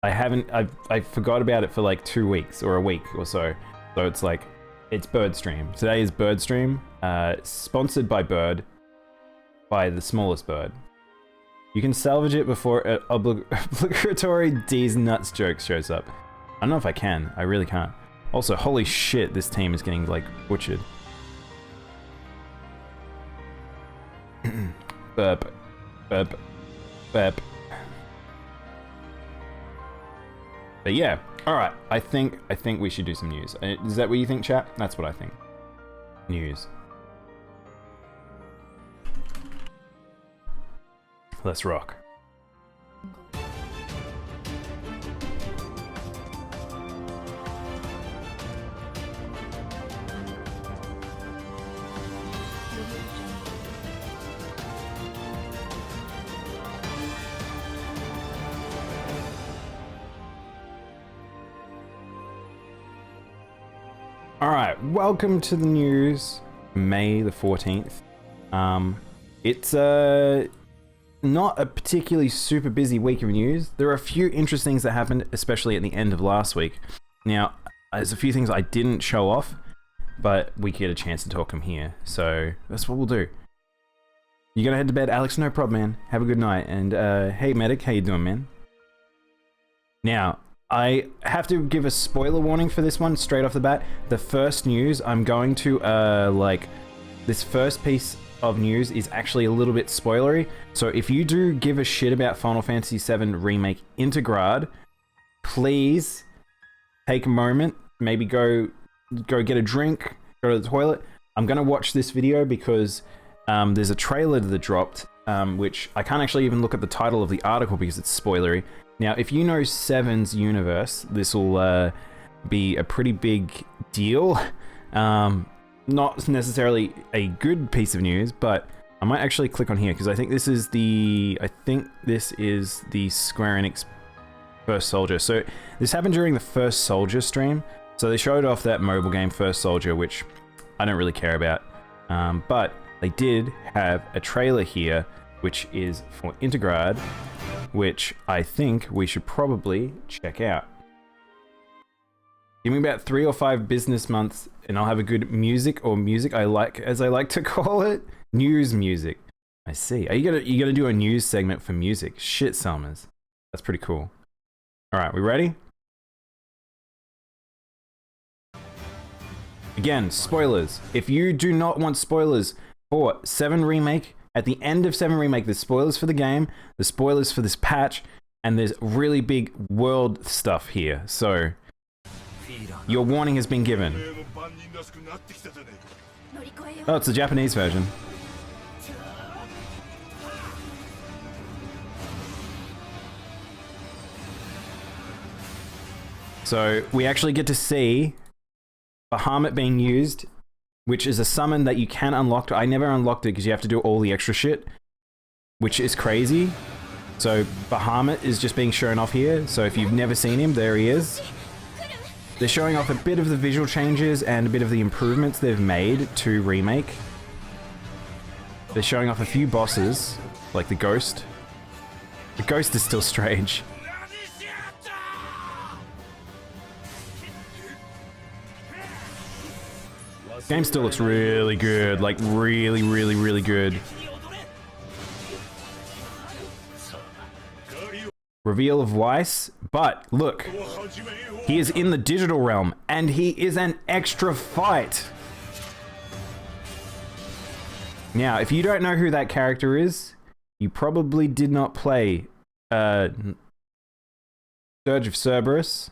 I forgot about it for like 2 weeks or a week or so. So it's like, it's Birdstream. Today is Birdstream, sponsored by Bird, by the smallest bird. You can salvage it before an obligatory D's nuts joke shows up. I don't know if I can. I really can't. Also, holy shit, this team is getting like butchered. Burp. Burp. Burp. But yeah, alright, I think we should do some news. Is that what you think, chat? That's what I think. News. Let's rock. Alright, welcome to the news, May the 14th. It's not a particularly super busy week of news. There are a few interesting things that happened, especially at the end of last week. Now, there's a few things I didn't show off, but we get a chance to talk them here, so that's what we'll do. You gonna head to bed, Alex? No problem, man. Have a good night, and hey Medic, how you doing, man? Now, I have to give a spoiler warning for this one straight off the bat. The first news, I'm going to, this first piece of news is actually a little bit spoilery. So if you do give a shit about Final Fantasy VII Remake Integrad, please take a moment, maybe go get a drink, go to the toilet. I'm going to watch this video because there's a trailer that dropped, which I can't actually even look at the title of the article because it's spoilery. Now, if you know Seven's universe, this will be a pretty big deal. Not necessarily a good piece of news, but I might actually click on here because I think this is the Square Enix First Soldier. So this happened during the First Soldier stream. So they showed off that mobile game First Soldier, which I don't really care about. But they did have a trailer here, which is for Integrad, which I think we should probably check out. Give me about 3 or 5 business months and I'll have a good music, or music I like, as I like to call it, news music. I see. Are you gonna do a news segment for music? Shit, Summers. That's pretty cool. All right, we ready? Again, spoilers. If you do not want spoilers for 7 Remake, at the end of 7 Remake, there's spoilers for the game, there's spoilers for this patch, and there's really big world stuff here. So, your warning has been given. Oh, it's the Japanese version. So, we actually get to see Bahamut being used, which is a summon that you can unlock. I never unlocked it because you have to do all the extra shit, which is crazy. So Bahamut is just being shown off here. So if you've never seen him, there he is. They're showing off a bit of the visual changes and a bit of the improvements they've made to Remake. They're showing off a few bosses, like the Ghost. The Ghost is still strange. Game still looks really good, like really, really, really good. Reveal of Weiss, but look, he is in the digital realm and he is an extra fight. Now, if you don't know who that character is, you probably did not play Dirge of Cerberus.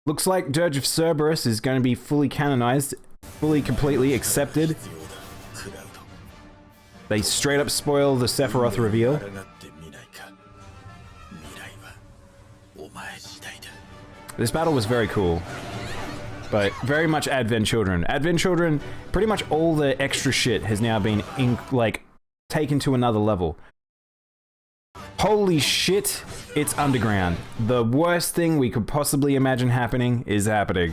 Looks like Dirge of Cerberus is going to be fully canonized, fully, completely accepted. They straight up spoil the Sephiroth reveal. This battle was very cool, but very much Advent Children. Advent Children, pretty much all the extra shit has now been taken to another level. Holy shit, it's underground. The worst thing we could possibly imagine happening is happening.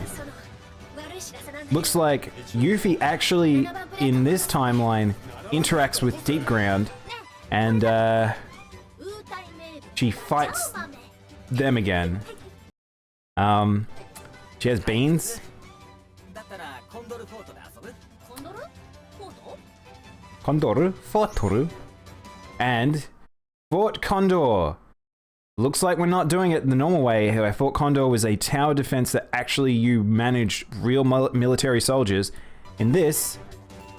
Looks like Yuffie actually, in this timeline, interacts with Deep Ground, and she fights them again. She has beans. Condor, Fortoru, and Fort Condor. Looks like we're not doing it the normal way. I thought Condor was a tower defense that actually you managed real military soldiers. In this,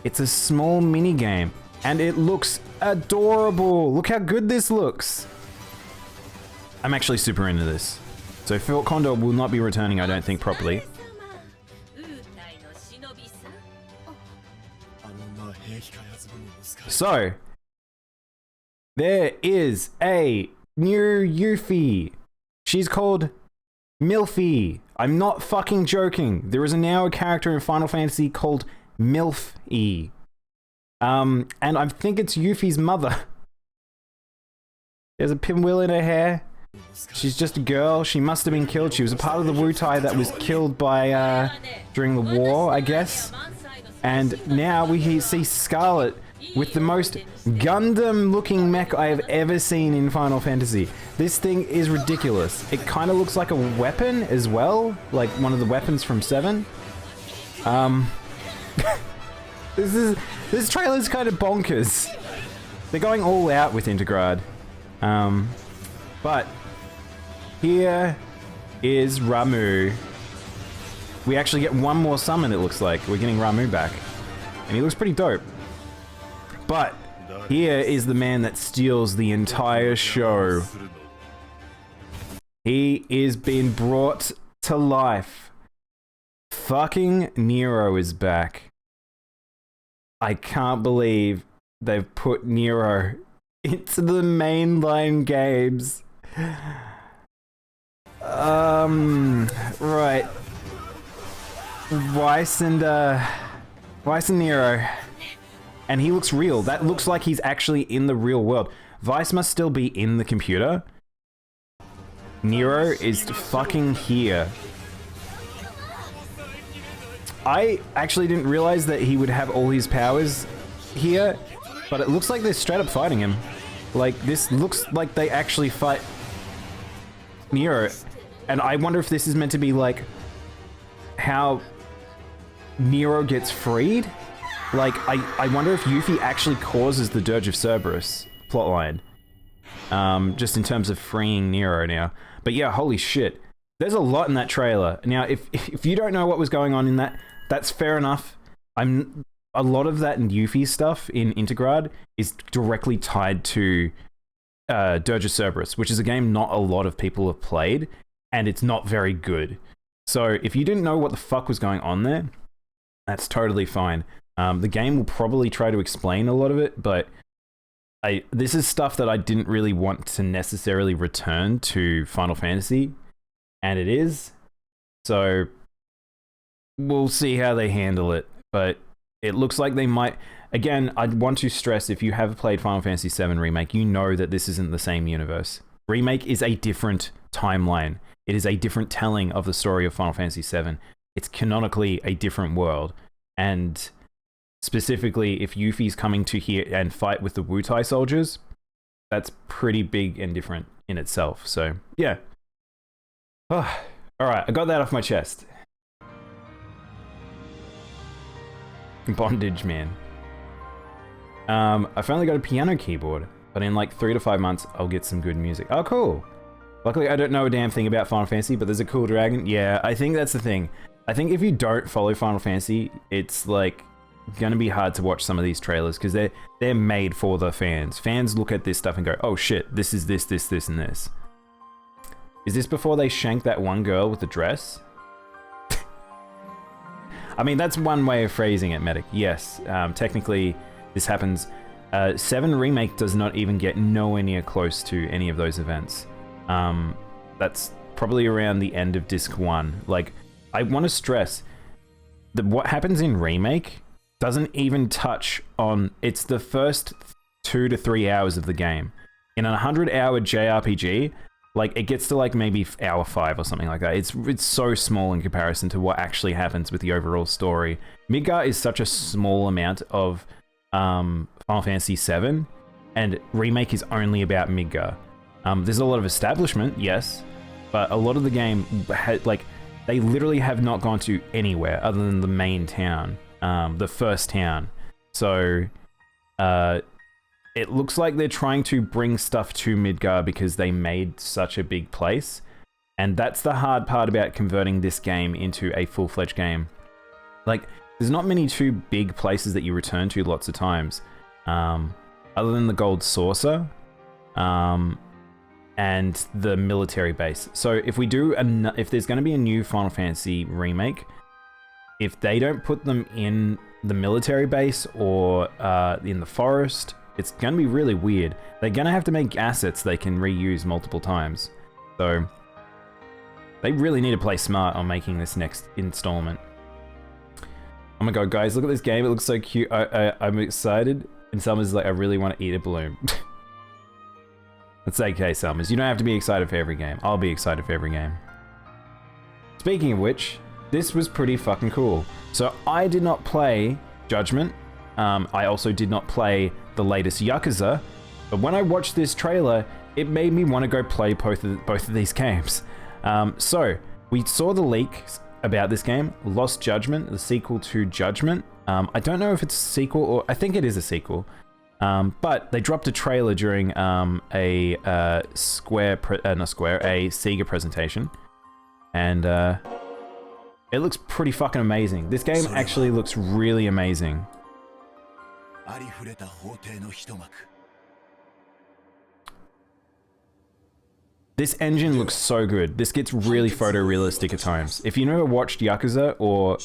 it's a small mini game, and it looks adorable. Look how good this looks. I'm actually super into this. So Fort Condor will not be returning, I don't think, properly. So, there is a new Yuffie. She's called Milfie. I'm not fucking joking. There is now a character in Final Fantasy called Milf-E. And I think it's Yuffie's mother. There's a pinwheel in her hair. She's just a girl. She must have been killed. She was a part of the Wutai that was killed by, during the war, I guess. And now we see Scarlet with the most Gundam-looking mech I have ever seen in Final Fantasy. This thing is ridiculous. It kind of looks like a weapon as well, like one of the weapons from 7. This trailer's kind of bonkers. They're going all out with Intergrad. But here is Ramu. We actually get one more summon, it looks like. We're getting Ramu back. And he looks pretty dope. But here is the man that steals the entire show. He is being brought to life. Fucking Nero is back. I can't believe they've put Nero into the mainline games. Right. Weiss and Nero. And he looks real. That looks like he's actually in the real world. Weiss must still be in the computer. Nero is fucking here. I actually didn't realize that he would have all his powers here, but it looks like they're straight up fighting him. Like, this looks like they actually fight Nero. And I wonder if this is meant to be like how Nero gets freed. Like, I wonder if Yuffie actually causes the Dirge of Cerberus plotline. Just in terms of freeing Nero now. But yeah, holy shit. There's a lot in that trailer. Now, if you don't know what was going on in that, that's fair enough. A lot of that Yuffie stuff in Intergrad is directly tied to Dirge of Cerberus, which is a game not a lot of people have played, and it's not very good. So if you didn't know what the fuck was going on there, that's totally fine. The game will probably try to explain a lot of it, but this is stuff that I didn't really want to necessarily return to Final Fantasy, and it is. So we'll see how they handle it, but it looks like they might. Again, I'd want to stress, if you have played Final Fantasy VII Remake, you know that this isn't the same universe. Remake is a different timeline. It is a different telling of the story of Final Fantasy VII. It's canonically a different world. And specifically, if Yuffie's coming to here and fight with the Wutai soldiers, that's pretty big and different in itself. So, yeah. Oh, alright, I got that off my chest. Bondage, man. I finally got a piano keyboard, but in like 3 to 5 months, I'll get some good music. Oh, cool. Luckily, I don't know a damn thing about Final Fantasy, but there's a cool dragon. Yeah, I think that's the thing. I think if you don't follow Final Fantasy, it's like gonna be hard to watch some of these trailers because they're made for the fans. Fans look at this stuff and go, oh shit, this is this, and this. Is this before they shank that one girl with the dress? I mean, that's one way of phrasing it, Medic. Yes, technically this happens. 7 Remake does not even get nowhere near close to any of those events. That's probably around the end of Disc 1. Like, I want to stress that what happens in Remake doesn't even touch on... It's the first 2 to 3 hours of the game. In a 100-hour JRPG, like, it gets to, like, maybe hour 5 or something like that. It's so small in comparison to what actually happens with the overall story. Midgar is such a small amount of Final Fantasy VII, and Remake is only about Midgar. There's a lot of establishment, yes, but a lot of the game, like, they literally have not gone to anywhere other than the main town, the first town. So, it looks like they're trying to bring stuff to Midgar because they made such a big place. And that's the hard part about converting this game into a full-fledged game. Like, there's not many too big places that you return to lots of times. Other than the Gold Saucer, and the military base. So if we do, if there's going to be a new Final Fantasy remake, if they don't put them in the military base or in the forest, it's going to be really weird. They're going to have to make assets they can reuse multiple times. So they really need to play smart on making this next installment. Oh my god, guys, look at this game. It looks so cute. I'm excited. And Summers like, I really want to eat a balloon. It's okay, Summers. You don't have to be excited for every game. I'll be excited for every game. Speaking of which, this was pretty fucking cool. So I did not play Judgment. I also did not play the latest Yakuza. But when I watched this trailer, it made me want to go play both of these games. So we saw the leaks about this game, Lost Judgment, the sequel to Judgment. I don't know if it's a sequel, or I think it is a sequel. But they dropped a trailer during a Sega presentation, and it looks pretty fucking amazing. This game actually looks really amazing. This engine looks so good. This gets really photorealistic at times. If you've never watched Yakuza or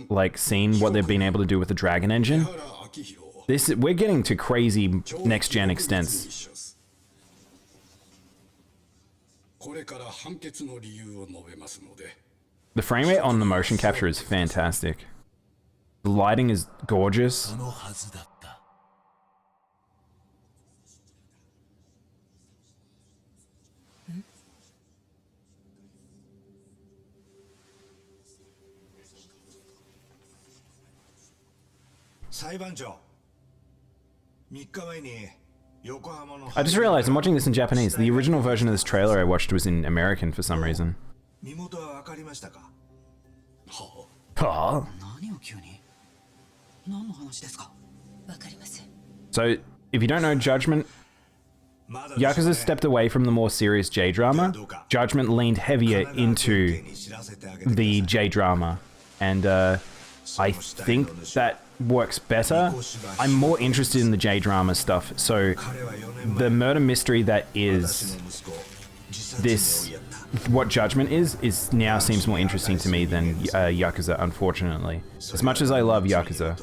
like seen what they've been able to do with the Dragon engine, we're getting to crazy next gen extents. The frame rate on the motion capture is fantastic. The lighting is gorgeous. I just realized I'm watching this in Japanese. The original version of this trailer I watched was in American for some reason. So, if you don't know Judgment, Yakuza stepped away from the more serious J-drama. Judgment leaned heavier into the J-drama. And I think that works better. I'm more interested in the J-drama stuff. So the murder mystery that is this, what Judgment is now seems more interesting to me than Yakuza, unfortunately. As much as I love Yakuza.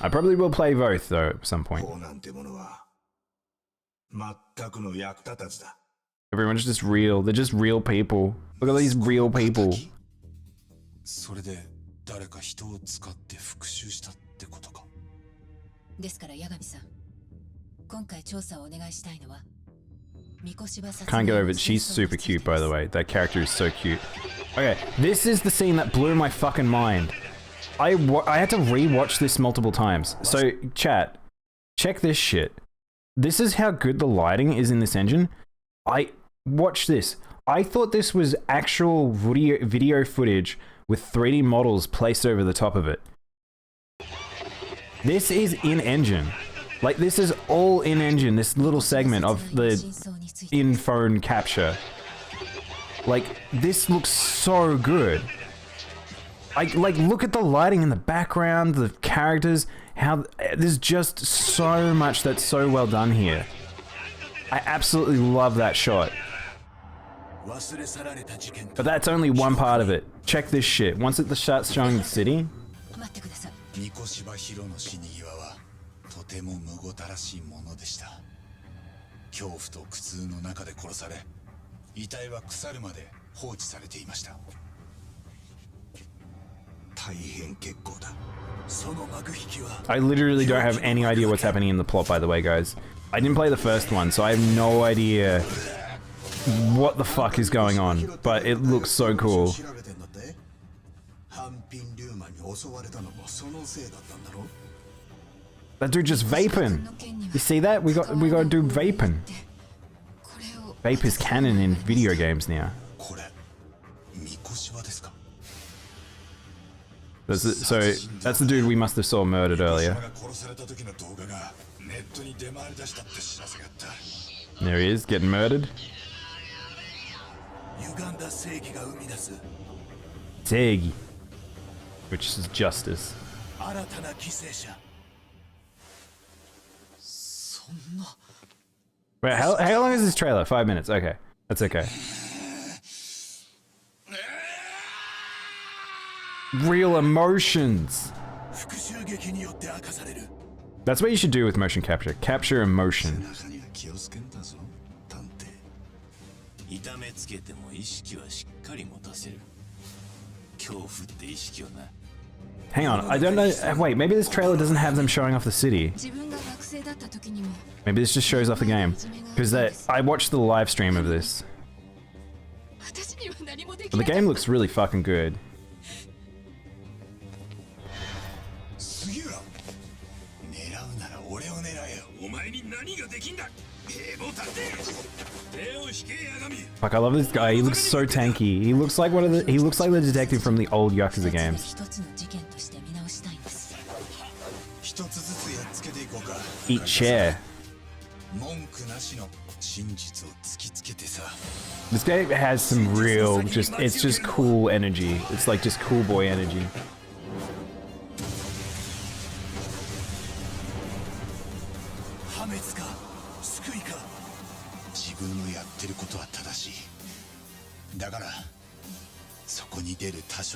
I probably will play both though at some point. Everyone's just real. They're just real people. Look at these real people. Can't get over it. She's super cute, by the way. That character is so cute. Okay, this is the scene that blew my fucking mind. I had to re-watch this multiple times. So, chat, check this shit. This is how good the lighting is in this engine. Watch this. I thought this was actual video footage with 3D models placed over the top of it. This is in-engine. Like, this is all in-engine, this little segment of the in-phone capture. Like, this looks so good. Like, look at the lighting in the background, the characters, how there's just so much that's so well done here. I absolutely love that shot. But that's only one part of it. Check this shit. Once it starts showing the city. I literally don't have any idea what's happening in the plot, by the way, guys. I didn't play the first one, so I have no idea what the fuck is going on, but it looks so cool. That dude just vaping. You see that? We got to do vaping. Vape is canon in video games now. So that's the dude we must have saw murdered earlier. There he is, getting murdered. Sega, which is justice. Wait, how long is this trailer? 5 minutes. Okay, that's okay. Real emotions. That's what you should do with motion capture. Capture emotion. Hang on, I don't know. Wait, maybe this trailer doesn't have them showing off the city. Maybe this just shows off the game. Because I watched the live stream of this. But the game looks really fucking good. Fuck, I love this guy. He looks so tanky. He looks like he looks like the detective from the old Yakuza games. Eat chair. This game has some real, it's just cool energy. It's like just cool boy energy.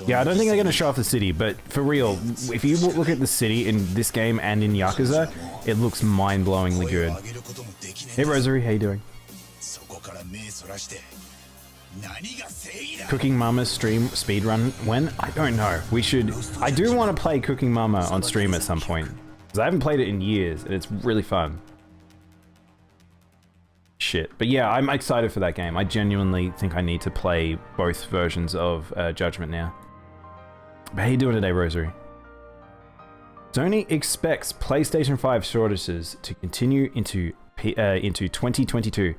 Yeah, I don't think they're going to show off the city, but for real, if you look at the city in this game and in Yakuza, it looks mind-blowingly good. Hey Rosary, how you doing? Cooking Mama's stream speedrun when? I don't know. I do want to play Cooking Mama on stream at some point, because I haven't played it in years, and it's really fun. Shit. But yeah, I'm excited for that game. I genuinely think I need to play both versions of Judgment now. But how you doing today, Rosary? Sony expects PlayStation 5 shortages to continue into 2022.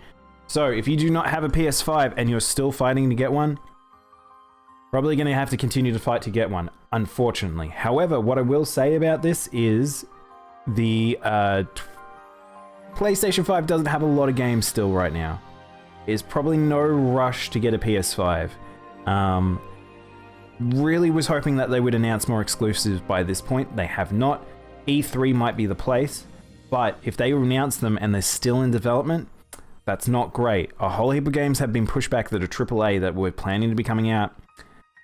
So if you do not have a PS5 and you're still fighting to get one, probably going to have to continue to fight to get one, unfortunately. However, what I will say about this is the PlayStation 5 doesn't have a lot of games still right now. There's probably no rush to get a PS5. Really was hoping that they would announce more exclusives by this point. They have not. E3 might be the place, but if they announce them and they're still in development, that's not great. A whole heap of games have been pushed back that are AAA that were planning to be coming out.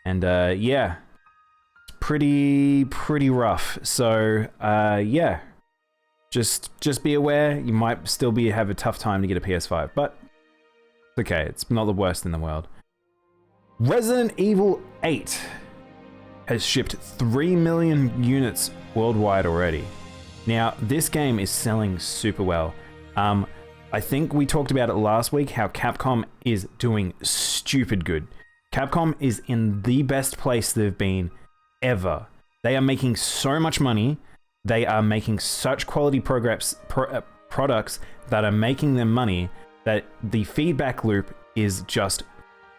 And yeah, it's pretty rough. So yeah. Just be aware, you might still have a tough time to get a PS5, but it's okay, it's not the worst in the world. Resident Evil 8 has shipped 3 million units worldwide already. Now, this game is selling super well. I think we talked about it last week, how Capcom is doing stupid good. Capcom is in the best place they've been ever. They are making so much money. They are making such quality products that are making them money that the feedback loop is just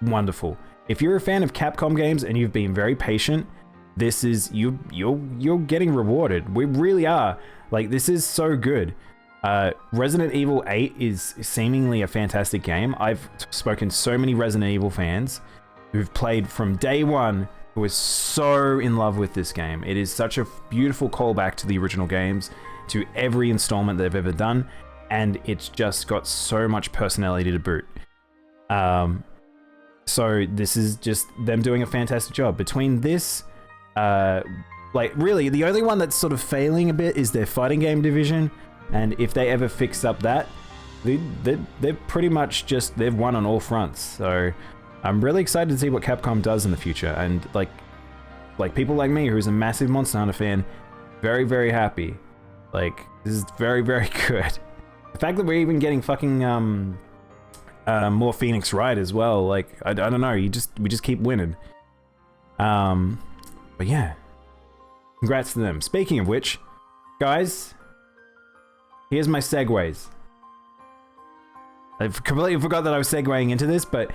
wonderful. If you're a fan of Capcom games and you've been very patient, this is you're getting rewarded. We really are. Like, this is so good. Resident Evil 8 is seemingly a fantastic game. I've spoken to so many Resident Evil fans who've played from day one, who is so in love with this game. It is such a beautiful callback to the original games, to every installment they've ever done, and it's just got so much personality to boot. So this is just them doing a fantastic job. Between this, like really, the only one that's sort of failing a bit is their fighting game division, and if they ever fix up that, they're pretty much just, they've won on all fronts. So I'm really excited to see what Capcom does in the future, and like people like me, who's a massive Monster Hunter fan, very happy. Like, this is very good. The fact that we're even getting fucking more Phoenix Wright as well, like I don't know, we just keep winning. But yeah, congrats to them. Speaking of which, guys, Here's my segues. I've completely forgot that I was segueing into this, but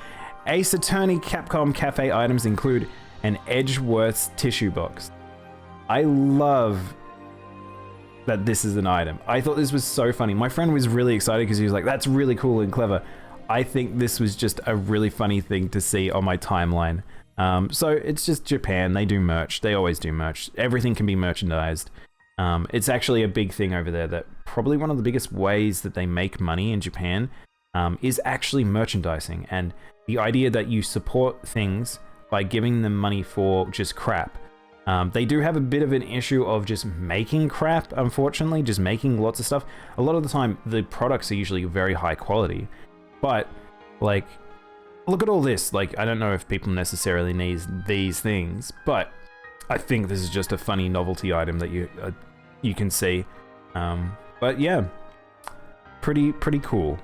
Ace Attorney Capcom Cafe items include an Edgeworth's tissue box. I love that this is an item. I thought this was so funny. My friend was really excited because he was like, that's really cool and clever. I think this was just a really funny thing to see on my timeline. So it's just Japan. They do merch. They always do merch. Everything can be merchandised. It's actually a big thing over there that probably one of the biggest ways that they make money in Japan is actually merchandising. And the idea that you support things by giving them money for just crap. They do have a bit of an issue of just making crap, unfortunately, just making lots of stuff. A lot of the time, the products are usually very high quality. But, like, look at all this. Like, I don't know if people necessarily need these things, but I think this is just a funny novelty item that you can see. But yeah, pretty cool,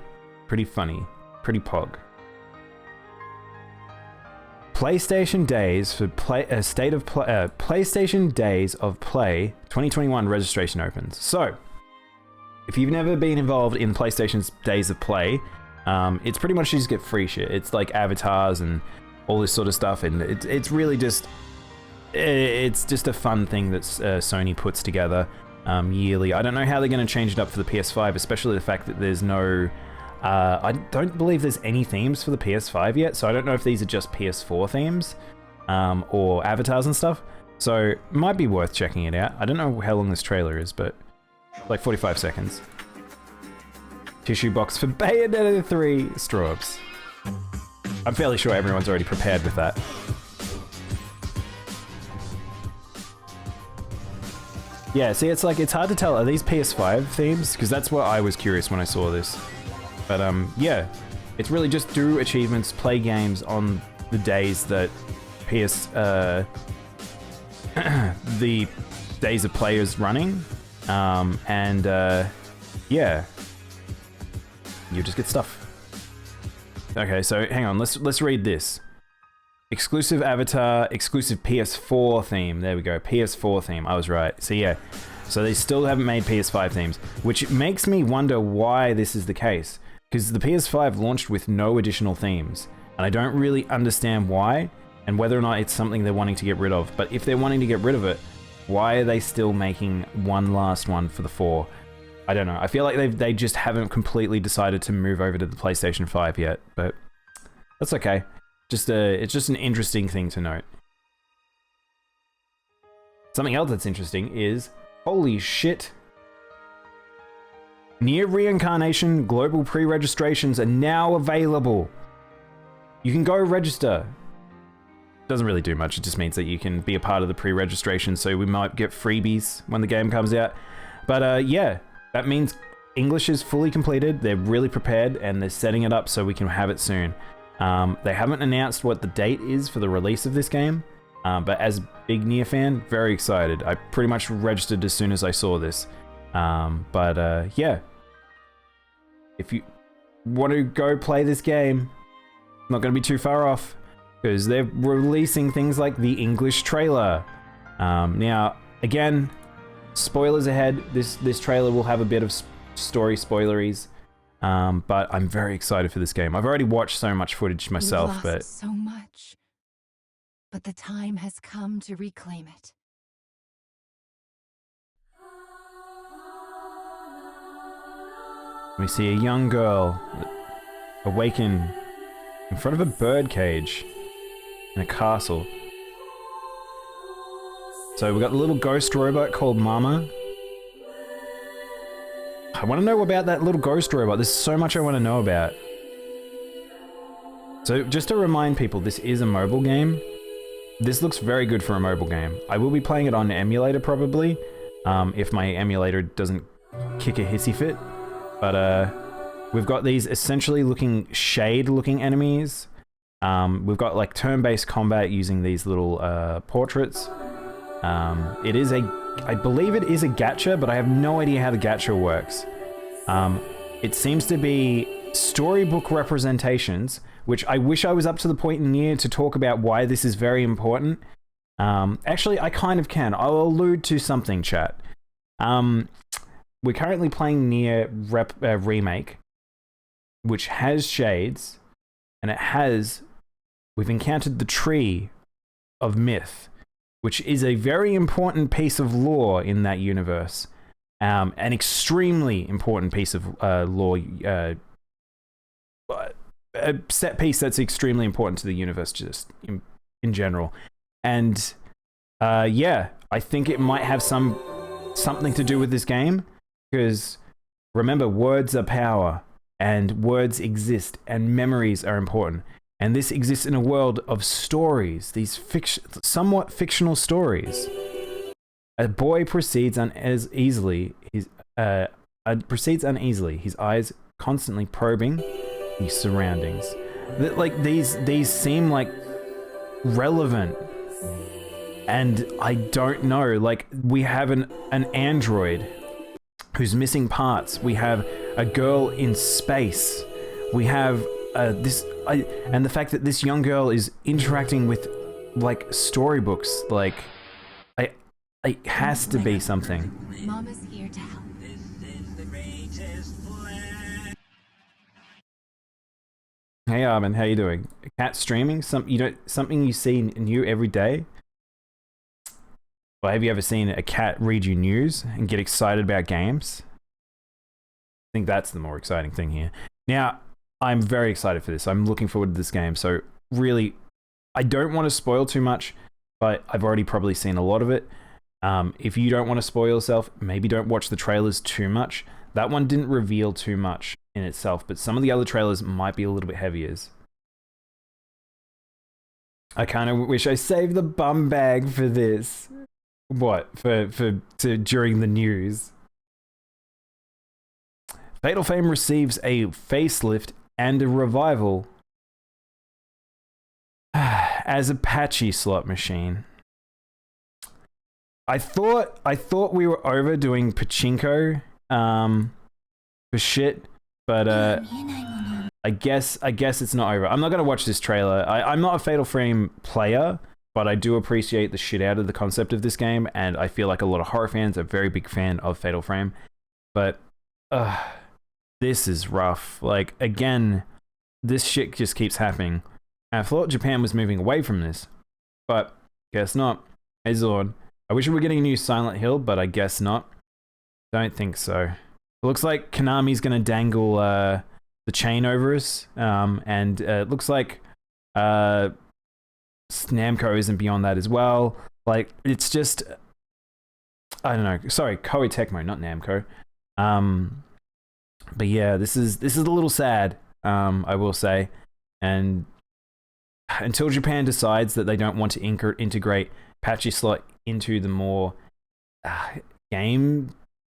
pretty funny, pretty pog. PlayStation Days for PlayStation Days of Play 2021 registration opens. So, if you've never been involved in PlayStation's Days of Play, it's pretty much you just get free shit. It's like avatars and all this sort of stuff, and it's really just a fun thing that Sony puts together yearly. I don't know how they're going to change it up for the PS5, especially the fact that there's no. I don't believe there's any themes for the PS5 yet, so I don't know if these are just PS4 themes or avatars and stuff. So it might be worth checking it out. I don't know how long this trailer is, but like 45 seconds. Tissue box for Bayonetta 3 Straubs. I'm fairly sure everyone's already prepared with that. Yeah, see, it's hard to tell. Are these PS5 themes? Because that's what I was curious when I saw this. But yeah, it's really just do achievements, play games on the days that the Days of Play is running, yeah, you just get stuff. Okay, so hang on, let's read this. Exclusive avatar, exclusive PS4 theme. There we go, PS4 theme. I was right. So yeah, so they still haven't made PS5 themes, which makes me wonder why this is the case. Because the PS5 launched with no additional themes, and I don't really understand why, and whether or not it's something they're wanting to get rid of. But if they're wanting to get rid of it, why are they still making one last one for the 4? I don't know. I feel like they just haven't completely decided to move over to the PlayStation 5 yet, but that's okay. It's just an interesting thing to note. Something else that's interesting is, holy shit, Near Reincarnation global pre-registrations are now available. You can go register. Doesn't really do much, it just means that you can be a part of the pre-registration, so we might get freebies when the game comes out. But yeah, that means English is fully completed, they're really prepared, and they're setting it up so we can have it soon. They haven't announced what the date is for the release of this game, but as a big Nier fan, very excited. I pretty much registered as soon as I saw this. Yeah, if you want to go play this game, not going to be too far off, because they're releasing things like the English trailer. Now, again, spoilers ahead. This trailer will have a bit of story spoileries, but I'm very excited for this game. I've already watched so much footage myself, You've lost so much, but the time has come to reclaim it. We see a young girl awaken in front of a bird cage in a castle. So we got the little ghost robot called Mama. I want to know about that little ghost robot. There's so much I want to know about. So just to remind people, this is a mobile game. This looks very good for a mobile game. I will be playing it on emulator probably, if my emulator doesn't kick a hissy fit. But we've got these essentially looking shade-looking enemies. We've got like turn-based combat using these little portraits. It is I believe it is a gacha, but I have no idea how the gacha works. It seems to be storybook representations, which I wish I was up to the point in Nier to talk about why this is very important. Actually, I kind of can. I'll allude to something, chat. we're currently playing Nier Remake, which has shades, and we've encountered the Tree of Myth, which is a very important piece of lore in that universe. An extremely important piece of lore, a set piece that's extremely important to the universe just in general. And yeah, I think it might have something to do with this game, because remember, words are power, and words exist, and memories are important. And this exists in a world of stories, these somewhat fictional stories. A boy proceeds uneasily, his eyes constantly probing the surroundings. Like these seem like relevant, and I don't know. Like, we have an android who's missing parts. We have a girl in space. We have and the fact that this young girl is interacting with like storybooks. Like, it has to be something. Mama's here to help. Hey Armin, how you doing? Cat streaming? Something you see new every day? Or have you ever seen a cat read you news and get excited about games? I think that's the more exciting thing here. Now, I'm very excited for this. I'm looking forward to this game. So really, I don't want to spoil too much, but I've already probably seen a lot of it. If you don't want to spoil yourself, maybe don't watch the trailers too much. That one didn't reveal too much in itself, but some of the other trailers might be a little bit heavier. I kind of wish I saved the bum bag for this. What? During the news. Fatal Frame receives a facelift and a revival as a patchy slot machine. I thought we were over doing pachinko for shit, but I guess it's not over. I'm not gonna watch this trailer. I'm not a Fatal Frame player, but I do appreciate the shit out of the concept of this game, and I feel like a lot of horror fans are a very big fan of Fatal Frame. But this is rough. Like, again, this shit just keeps happening. And I thought Japan was moving away from this, but guess not. Hey Zord, I wish we were getting a new Silent Hill, but I guess not. Don't think so. It looks like Konami's gonna dangle the chain over us, and it looks like Namco isn't beyond that as well. Like, it's just, I don't know. Sorry, Koei Tecmo, not Namco. But yeah, this is a little sad, I will say. And until Japan decides that they don't want to integrate patchy slot into the more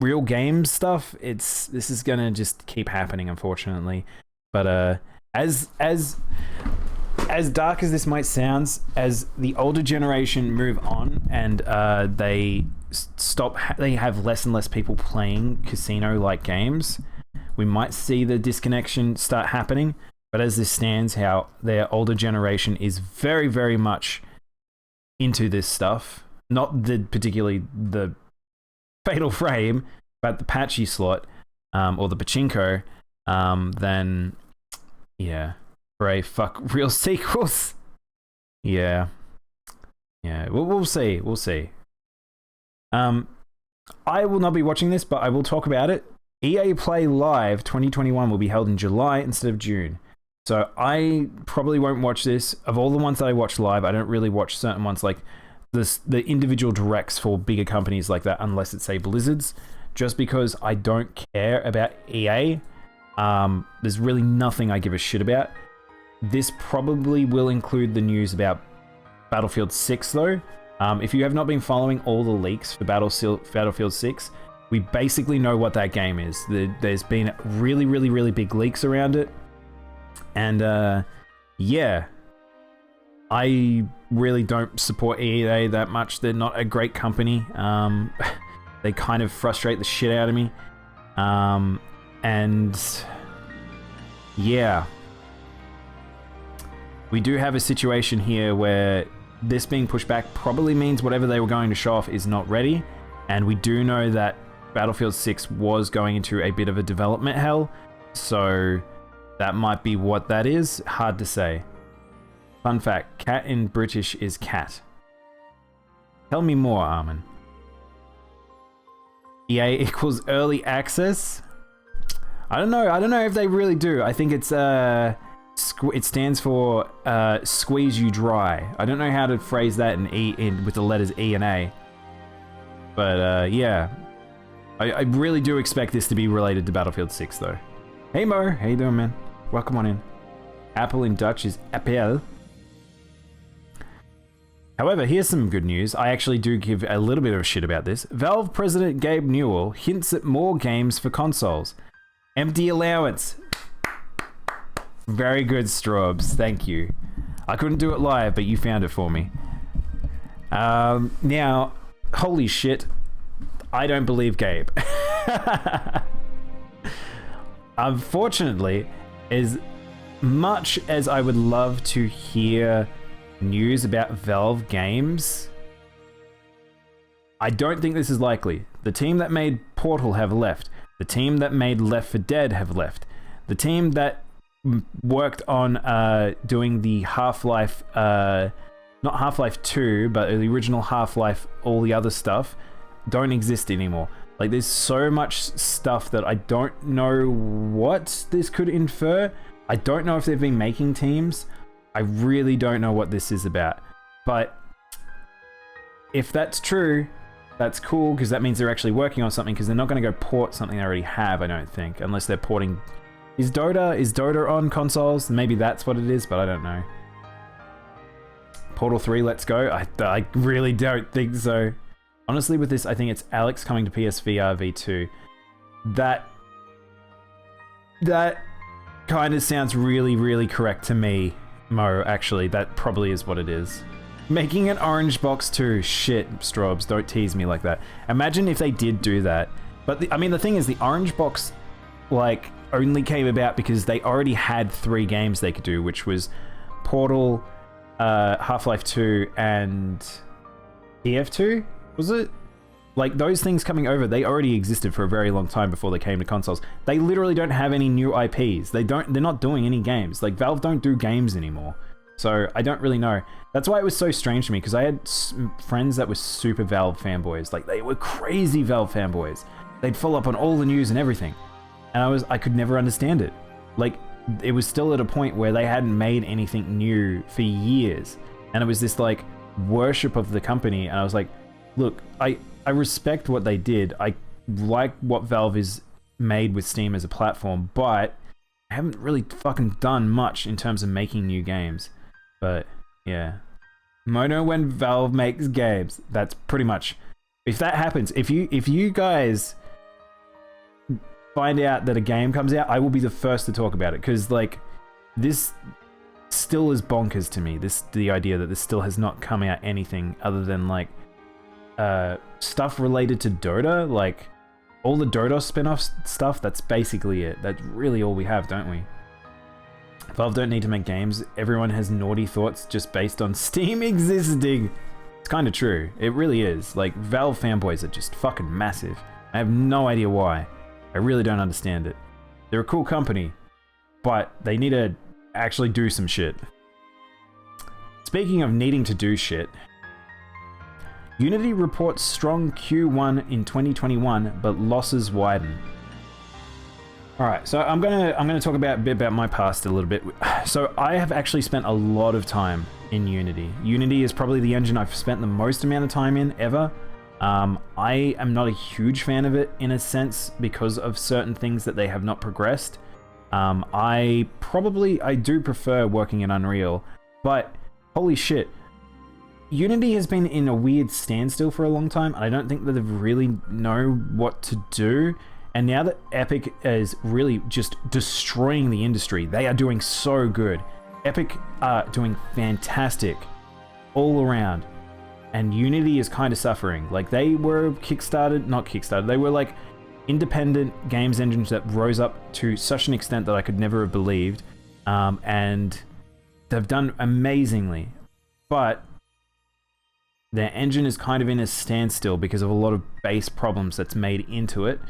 real game stuff, this is gonna just keep happening, unfortunately. But as dark as this might sound, as the older generation move on and they have less and less people playing casino-like games, we might see the disconnection start happening. But as this stands, how their older generation is very, very much into this stuff, not particularly the Fatal Frame, but the patchy slot, or the pachinko, then yeah, hooray, fuck real sequels. Yeah, we'll see. I will not be watching this, but I will talk about it. EA Play Live 2021 will be held in July instead of June. So I probably won't watch this. Of all the ones that I watch live, I don't really watch certain ones like the individual directs for bigger companies like that, unless it's, say, Blizzard's, just because I don't care about EA. There's really nothing I give a shit about. This probably will include the news about Battlefield 6, though. If you have not been following all the leaks for Battlefield 6, we basically know what that game is. There's been really, really, really big leaks around it. And yeah, I really don't support EA that much. They're not a great company. They kind of frustrate the shit out of me. And yeah, we do have a situation here where this being pushed back probably means whatever they were going to show off is not ready. And we do know that Battlefield 6 was going into a bit of a development hell, so that might be what that is. Hard to say. Fun fact, cat in British is cat. Tell me more, Armin. EA equals early access? I don't know if they really do. I think it's it stands for squeeze you dry. I don't know how to phrase that with the letters E and A. But yeah. I really do expect this to be related to Battlefield 6 though. Hey Mo, how you doing, man? Welcome on in. Apple in Dutch is Appel. However, here's some good news. I actually do give a little bit of a shit about this. Valve President Gabe Newell hints at more games for consoles. Empty allowance. Very good, Straubs. Thank you. I couldn't do it live, but you found it for me. Now, holy shit. I don't believe Gabe. Unfortunately, as much as I would love to hear news about Valve games, I don't think this is likely. The team that made Portal have left. The team that made Left 4 Dead have left. The team that worked on doing the Half-Life, not Half-Life 2, but the original Half-Life, all the other stuff, don't exist anymore. Like, there's so much stuff that I don't know what this could infer. I don't know if they've been making teams. I really don't know what this is about. But if that's true, that's cool, because that means they're actually working on something, because they're not going to go port something they already have, I don't think, unless they're porting. Is Dota on consoles? Maybe that's what it is, but I don't know. Portal 3, let's go. I really don't think so. Honestly, with this, I think it's Alex coming to PSVR V2. That kind of sounds really, really correct to me, Mo, actually. That probably is what it is. Making an orange box too. Shit, Strobes, don't tease me like that. Imagine if they did do that. But, I mean, the thing is, the orange box, like, only came about because they already had 3 games they could do, which was Portal, Half-Life 2, and TF2? Was it? Like, those things coming over, they already existed for a very long time before they came to consoles. They literally don't have any new IPs. They're not doing any games. Like, Valve don't do games anymore. So, I don't really know. That's why it was so strange to me, because I had friends that were super Valve fanboys. Like, they were crazy Valve fanboys. They'd follow up on all the news and everything. And I could never understand it. Like, it was still at a point where they hadn't made anything new for years. And it was this, like, worship of the company. And I was like, look, I respect what they did. I like what Valve is made with Steam as a platform, but I haven't really fucking done much in terms of making new games. But, yeah. Mono when Valve makes games. That's pretty much... If that happens, if you guys find out that a game comes out, I will be the first to talk about it, because, like, this still is bonkers to me. The idea that this still has not come out anything other than, like, stuff related to Dota, like all the Dota spin-off stuff. That's basically it. That's really all we have, don't we? Valve don't need to make games. Everyone has naughty thoughts just based on Steam existing. It's kind of true. It really is. Like, Valve fanboys are just fucking massive. I have no idea why. I really don't understand it. They're a cool company, but they need to actually do some shit. Speaking of needing to do shit, Unity reports strong Q1 in 2021, but losses widen. Alright, so I'm gonna talk a bit about my past a little bit. So I have actually spent a lot of time in Unity. Unity is probably the engine I've spent the most amount of time in ever. I am not a huge fan of it in a sense because of certain things that they have not progressed. I do prefer working in Unreal, but holy shit. Unity has been in a weird standstill for a long time, and I don't think that they really know what to do. And now that Epic is really just destroying the industry, they are doing so good. Epic are doing fantastic all around, and Unity is kind of suffering. Like, they were not Kickstarted, they were like independent games engines that rose up to such an extent that I could never have believed, and they've done amazingly. But their engine is kind of in a standstill because of a lot of base problems that's made into it.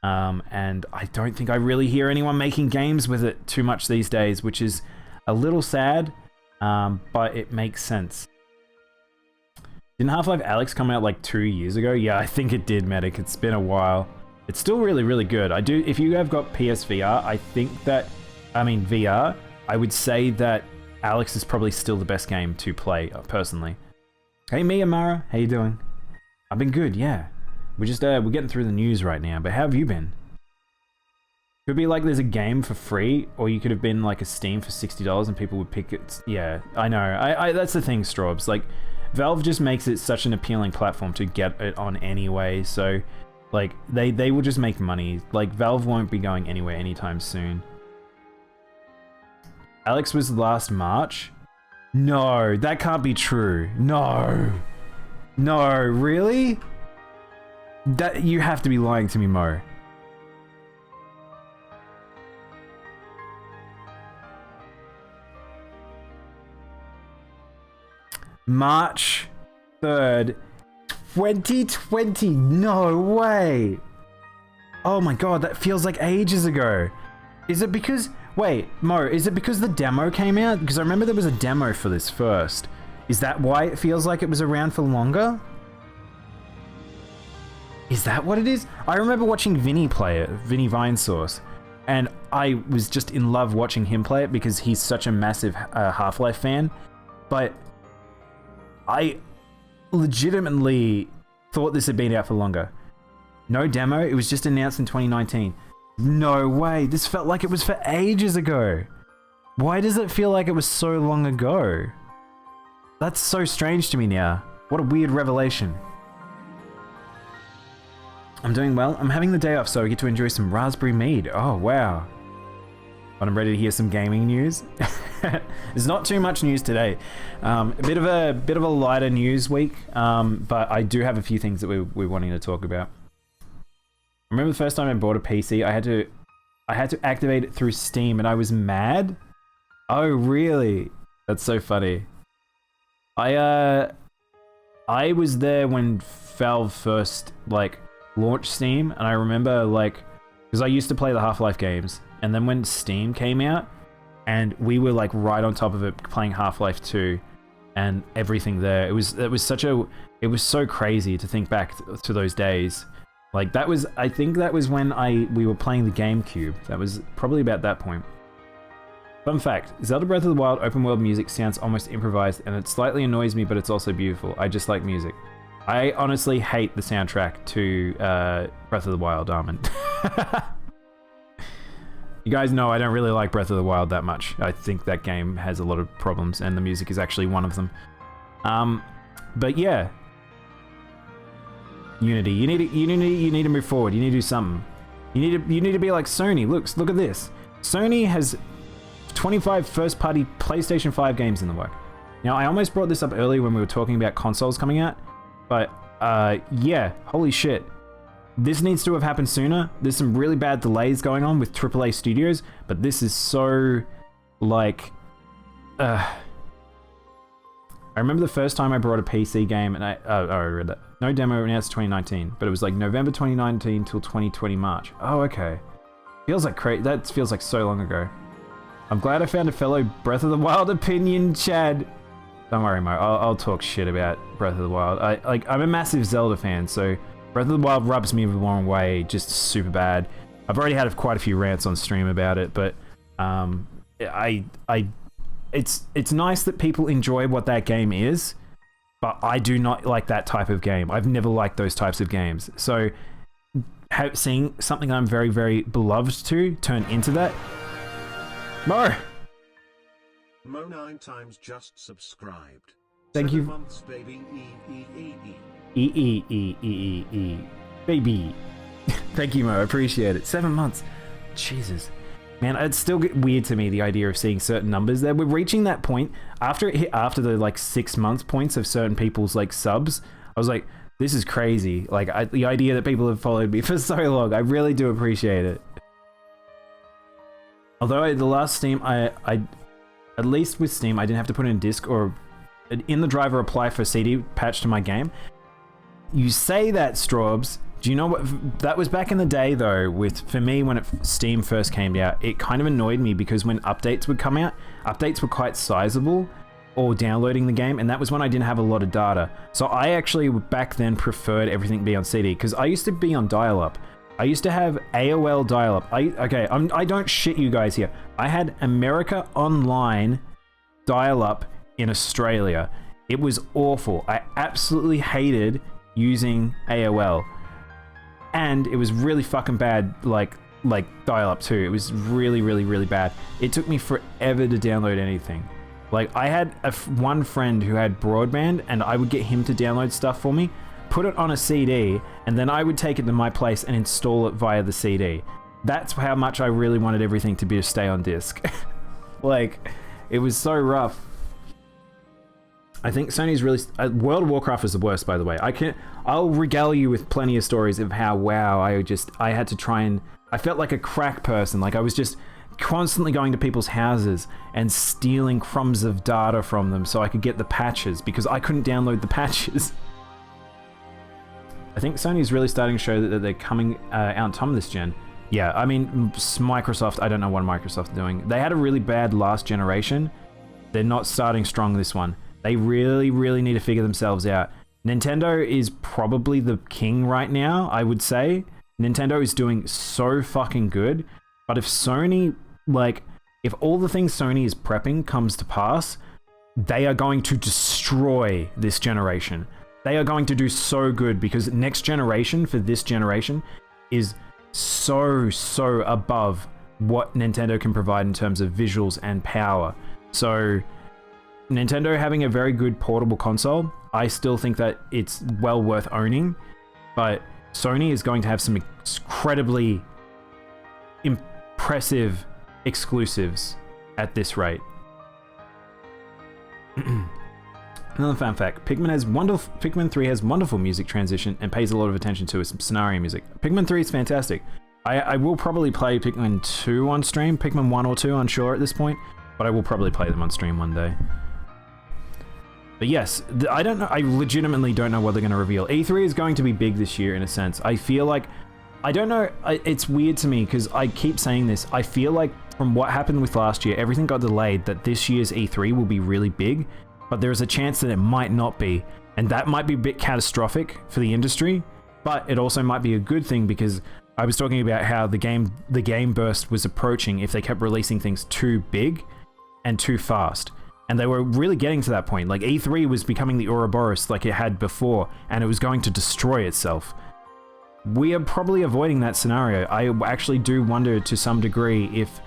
And I don't think I really hear anyone making games with it too much these days, which is a little sad, but it makes sense. Didn't Half-Life Alyx come out like 2 years ago? Yeah, I think it did, Medic. It's been a while. It's still really, really good. If you have got PSVR, VR, I would say that Alyx is probably still the best game to play, personally. Hey, Mia Mara, how you doing? I've been good, yeah. We're getting through the news right now, but how have you been? Could be like there's a game for free, or you could have been like a Steam for $60 and people would pick it. Yeah, I know. That's the thing, Straubs. Like, Valve just makes it such an appealing platform to get it on anyway, so like they will just make money. Like, Valve won't be going anywhere anytime soon. Alyx was last March? No, that can't be true. No, really? That you have to be lying to me, Mo. March 3rd, 2020. No way. Oh my god, that feels like ages ago. Is it because... Wait, Mo, is it because the demo came out? Because I remember there was a demo for this first. Is that why it feels like it was around for longer? Is that what it is? I remember watching Vinny play it, Vinny Vinesauce, and I was just in love watching him play it because he's such a massive Half-Life fan. But I legitimately thought this had been out for longer. No demo, it was just announced in 2019. No way, this felt like it was for ages ago. Why does it feel like it was so long ago? That's so strange to me now. What a weird revelation. I'm doing well. I'm having the day off, so I get to enjoy some raspberry mead. Oh, wow. But I'm ready to hear some gaming news. There's not too much news today. A bit of a lighter news week, but I do have a few things that we're wanting to talk about. I remember the first time I bought a PC, I had to activate it through Steam, and I was mad. Oh, really? That's so funny. I was there when Valve first launched Steam, and I remember because I used to play the Half-Life games, and then when Steam came out, and we were right on top of it playing Half-Life 2 and everything there. It was so crazy to think back to those days. I think that was when we were playing the GameCube. That was probably about that point. Fun fact, Zelda Breath of the Wild open world music sounds almost improvised, and it slightly annoys me, but it's also beautiful. I just like music. I honestly hate the soundtrack to Breath of the Wild, Armin. You guys know I don't really like Breath of the Wild that much. I think that game has a lot of problems, and the music is actually one of them. But yeah. Unity, you need to move forward. You need to do something. You need to be like Sony. Look at this. Sony has 25 first-party PlayStation 5 games in the work. Now, I almost brought this up earlier when we were talking about consoles coming out, but yeah, holy shit. This needs to have happened sooner. There's some really bad delays going on with AAA studios, but this is so I remember the first time I brought a PC game, and I read that. No demo announced 2019, but it was November 2019 till 2020 March. Oh, okay. Feels like that feels like so long ago. I'm glad I found a fellow Breath of the Wild opinion, Chad. Don't worry, Mo. I'll talk shit about Breath of the Wild. I'm a massive Zelda fan, so Breath of the Wild rubs me the wrong way, just super bad. I've already had quite a few rants on stream about it, but it's nice that people enjoy what that game is, but I do not like that type of game. I've never liked those types of games. So seeing something I'm very, very beloved to turn into that. Mo 9 times just subscribed. Thank you. 7 months, baby. Baby. Thank you, Mo. I appreciate it. 7 months. Jesus. Man, it's still weird to me, the idea of seeing certain numbers there. We're reaching that point after it hit after the 6 month points of certain people's subs. I was like, this is crazy. The idea that people have followed me for so long, I really do appreciate it. Although the last Steam, I at least with Steam, I didn't have to put in a disc or in the driver apply for CD patch to my game. You say that, Straubs. Do you know what? That was back in the day, though, for me, when Steam first came out, it kind of annoyed me because when updates would come out, updates were quite sizable, or downloading the game, and that was when I didn't have a lot of data. So I actually, back then, preferred everything be on CD, because I used to be on dial-up. I used to have AOL dial-up. I don't shit you guys here. I had America Online dial-up in Australia. It was awful. I absolutely hated using AOL. And it was really fucking bad, like dial-up too. It was really, really, really bad. It took me forever to download anything. Like, I had one friend who had broadband, and I would get him to download stuff for me, put it on a CD, and then I would take it to my place and install it via the CD. That's how much I really wanted everything to stay on disc. Like, it was so rough. I think Sony's really... World of Warcraft is the worst, by the way. I'll regale you with plenty of stories of how, wow, I had to try and... I felt like a crack person. Like, I was just constantly going to people's houses and stealing crumbs of data from them so I could get the patches, because I couldn't download the patches. I think Sony's really starting to show that they're coming out on top of this gen. Yeah, I mean, Microsoft, I don't know what Microsoft's doing. They had a really bad last generation. They're not starting strong this one. They really, really need to figure themselves out. Nintendo is probably the king right now, I would say. Nintendo is doing so fucking good. But if Sony, if all the things Sony is prepping comes to pass, they are going to destroy this generation. They are going to do so good, because next generation for this generation is so above what Nintendo can provide in terms of visuals and power. So Nintendo having a very good portable console, I still think that it's well worth owning, but Sony is going to have some incredibly impressive exclusives at this rate. Another fun fact, Pikmin 3 has wonderful music transition and pays a lot of attention to its scenario music. Pikmin 3 is fantastic. I will probably play Pikmin 2 on stream, Pikmin 1 or 2, unsure at this point, but I will probably play them on stream one day. But yes, I don't know. I legitimately don't know what they're going to reveal. E3 is going to be big this year in a sense. I feel like, I don't know, it's weird to me because I keep saying this. I feel like from what happened with last year, everything got delayed, that this year's E3 will be really big, but there is a chance that it might not be. And that might be a bit catastrophic for the industry, but it also might be a good thing, because I was talking about how the game burst was approaching if they kept releasing things too big and too fast. And they were really getting to that point. Like, E3 was becoming the Ouroboros like it had before, and it was going to destroy itself. We are probably avoiding that scenario. I actually do wonder to some degree if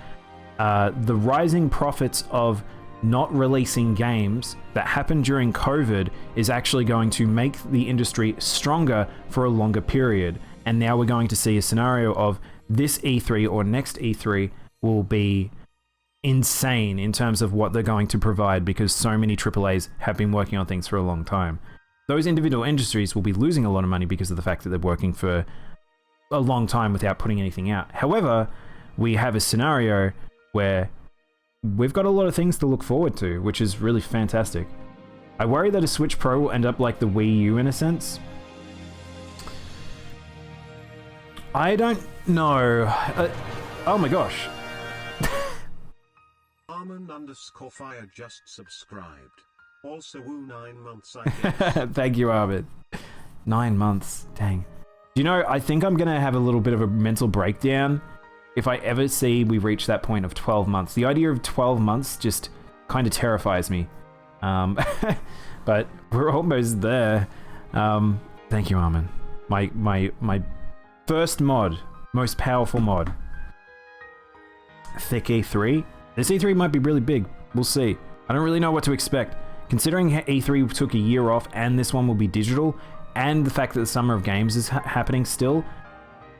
the rising profits of not releasing games that happened during COVID is actually going to make the industry stronger for a longer period. And now we're going to see a scenario of this E3 or next E3 will be insane in terms of what they're going to provide, because so many AAAs have been working on things for a long time. Those individual industries will be losing a lot of money because of the fact that they're working for a long time without putting anything out. However, we have a scenario where we've got a lot of things to look forward to, which is really fantastic. I worry that a Switch Pro will end up like the Wii U in a sense. I don't know. Oh my gosh. Armin_Fire just subscribed. Also woo 9 months, I guess. Thank you, Arvid. 9 months. Dang. You know, I think I'm going to have a little bit of a mental breakdown if I ever see we reach that point of 12 months. The idea of 12 months just kind of terrifies me. But we're almost there. Thank you, Armin. My first mod. Most powerful mod. Thick E3. This E3 might be really big. We'll see. I don't really know what to expect. Considering E3 took a year off and this one will be digital, and the fact that the Summer of Games is happening still,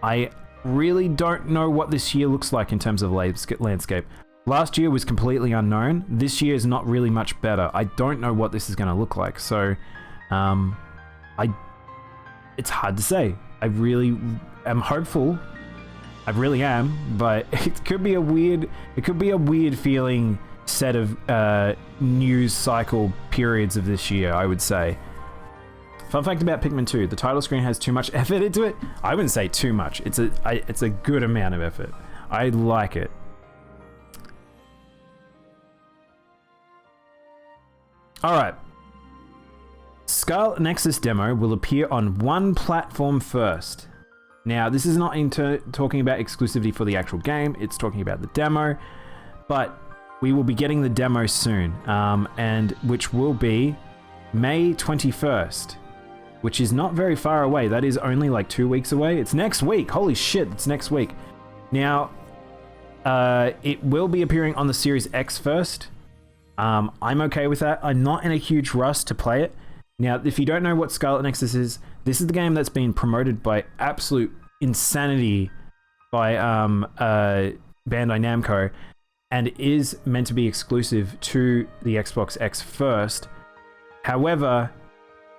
I really don't know what this year looks like in terms of landscape. Last year was completely unknown. This year is not really much better. I don't know what this is going to look like. So, it's hard to say. I really am hopeful. I really am, but it could be a weird feeling set of news cycle periods of this year, I would say. Fun fact about Pikmin 2, the title screen has too much effort into it. I wouldn't say too much. It's a good amount of effort. I like it. Alright. Scarlet Nexus demo will appear on one platform first. Now, this is not talking about exclusivity for the actual game, it's talking about the demo, but we will be getting the demo soon, and which will be May 21st, which is not very far away. That is only like 2 weeks away. It's next week. Holy shit, it's next week. Now, it will be appearing on the Series X first. I'm okay with that. I'm not in a huge rush to play it. Now, if you don't know what Scarlet Nexus is, this is the game that's been promoted by absolute insanity by Bandai Namco, and is meant to be exclusive to the Xbox X first. However,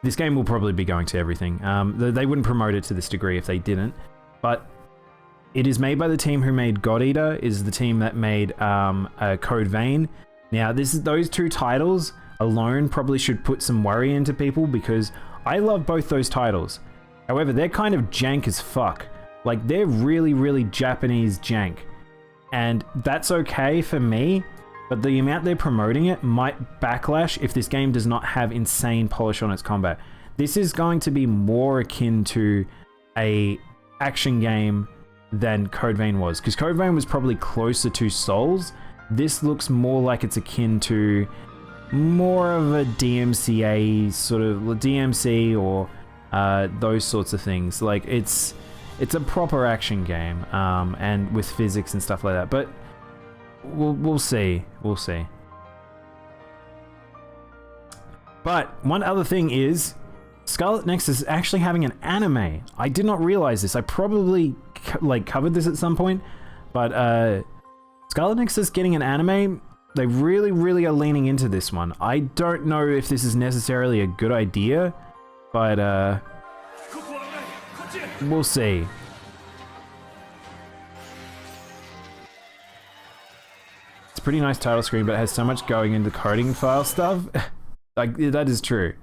this game will probably be going to everything. They wouldn't promote it to this degree if they didn't, but it is made by the team who made God Eater, is the team that made Code Vein. Now, those two titles alone probably should put some worry into people, because I love both those titles. However, they're kind of jank as fuck. Like, they're really, really Japanese jank. And that's okay for me, but the amount they're promoting it might backlash if this game does not have insane polish on its combat. This is going to be more akin to a action game than Code Vein was, because Code Vein was probably closer to Souls. This looks more like it's akin to more of a DMCA sort of DMC, or those sorts of things. Like, it's a proper action game, and with physics and stuff like that. But we'll see. We'll see. But one other thing is, Scarlet Nexus is actually having an anime. I did not realize this. I probably covered this at some point, but Scarlet Nexus getting an anime, they really, really are leaning into this one. I don't know if this is necessarily a good idea, but we'll see. It's a pretty nice title screen, but it has so much going into coding file stuff. Like, that is true.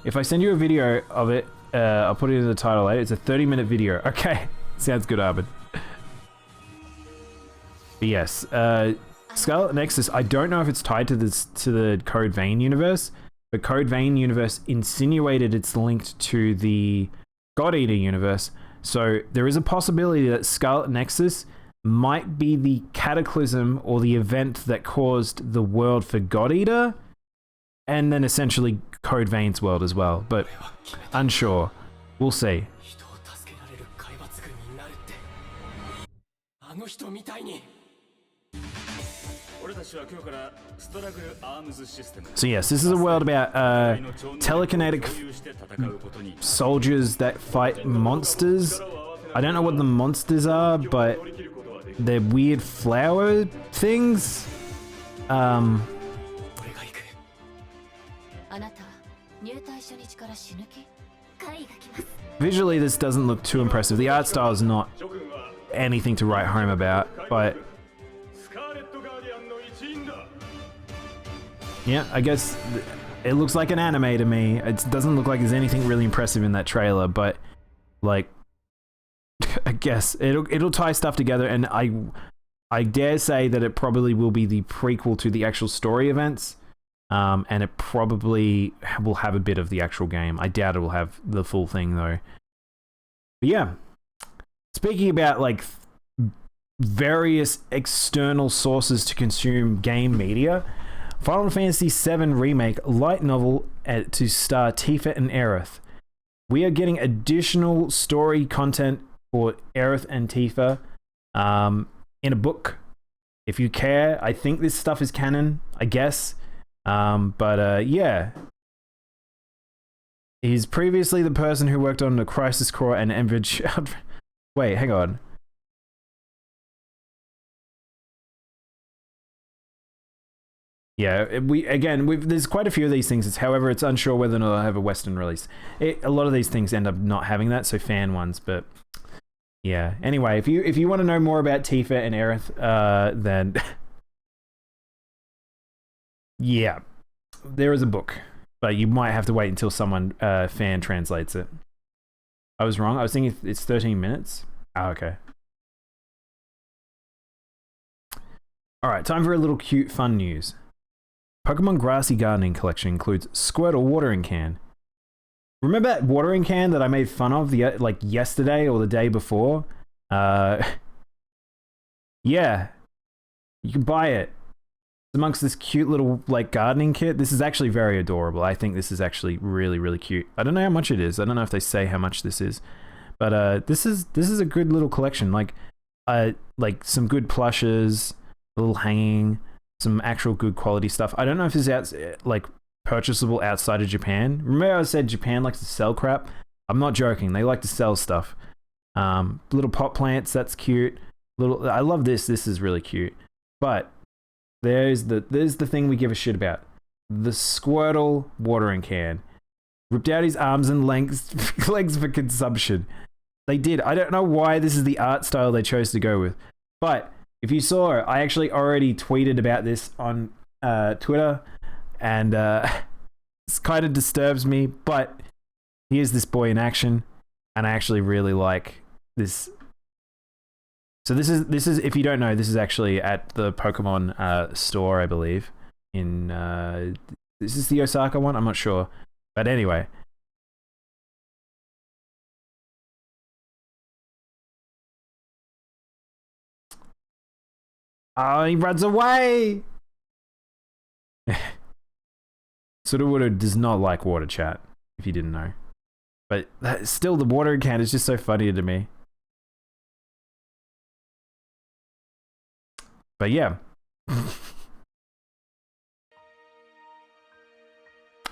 If I send you a video of it, I'll put it in the title later. It's a 30-minute video. Okay, sounds good, Arvid. But yes, Scarlet Nexus, I don't know if it's tied to the Code Vein universe, but Code Vein universe insinuated it's linked to the God Eater universe. So there is a possibility that Scarlet Nexus might be the cataclysm or the event that caused the world for God Eater, and then essentially Code Vein's world as well, but unsure. We'll see. So yes, this is a world about telekinetic soldiers that fight monsters. I don't know what the monsters are, but they're weird flower things. Visually, this doesn't look too impressive. The art style is not anything to write home about, but yeah, I guess it looks like an anime to me. It doesn't look like there's anything really impressive in that trailer, but like, I guess it'll tie stuff together, and I dare say that it probably will be the prequel to the actual story events, and it probably will have a bit of the actual game. I doubt it will have the full thing though. But yeah, speaking about like various external sources to consume game media, Final Fantasy VII Remake light novel to star Tifa and Aerith. We are getting additional story content for Aerith and Tifa in a book. If you care, I think this stuff is canon, I guess. But yeah. He's previously the person who worked on the Crisis Core and Envid. Wait, hang on. Yeah, there's quite a few of these things. However, it's unsure whether or not they'll have a Western release. A lot of these things end up not having that, so fan ones, but Yeah. Anyway, if you want to know more about Tifa and Aerith, then yeah, there is a book, but you might have to wait until someone fan translates it. I was wrong. I was thinking it's 13 minutes. Oh, okay. All right, time for a little cute fun news. Pokemon Grassy Gardening Collection includes Squirtle watering can. Remember that watering can that I made fun of like yesterday or the day before? Yeah, you can buy it. It's amongst this cute little like gardening kit. This is actually very adorable. I think this is actually really, really cute. I don't know how much it is. I don't know if they say how much this is, but this is a good little collection. Like some good plushes, a little hanging, some actual good quality stuff. I don't know if this is like purchasable outside of Japan. Remember I said Japan likes to sell crap? I'm not joking. They like to sell stuff. Little pot plants, that's cute. I love this. This is really cute. But there's the thing we give a shit about. The Squirtle watering can. Ripped out his arms and legs for consumption. They did. I don't know why this is the art style they chose to go with. But if you saw, I actually already tweeted about this on Twitter, and this kind of disturbs me, but here's this boy in action, and I actually really like this. So this is if you don't know, this is actually at the Pokemon store, I believe. In this is the Osaka one. I'm not sure, but anyway. Oh, he runs away! Sudowoodo does not like water chat, if you didn't know. But still, the water can is just so funny to me. But yeah.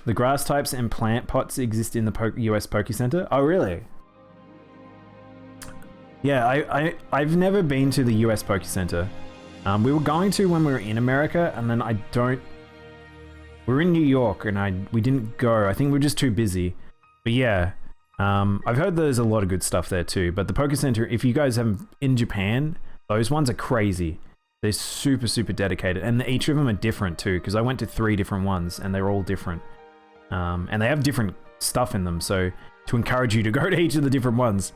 The grass types and plant pots exist in the US Poke Center. Oh, really? Yeah, I've never been to the US Poke Center. We were going to when we were in America, and then we were in New York, and we didn't go. I think we were just too busy. But yeah, I've heard there's a lot of good stuff there too. But the Poke Center, if you guys have in Japan, those ones are crazy. They're super, super dedicated, and each of them are different too. Because I went to 3 different ones, and they're all different. And they have different stuff in them. So to encourage you to go to each of the different ones.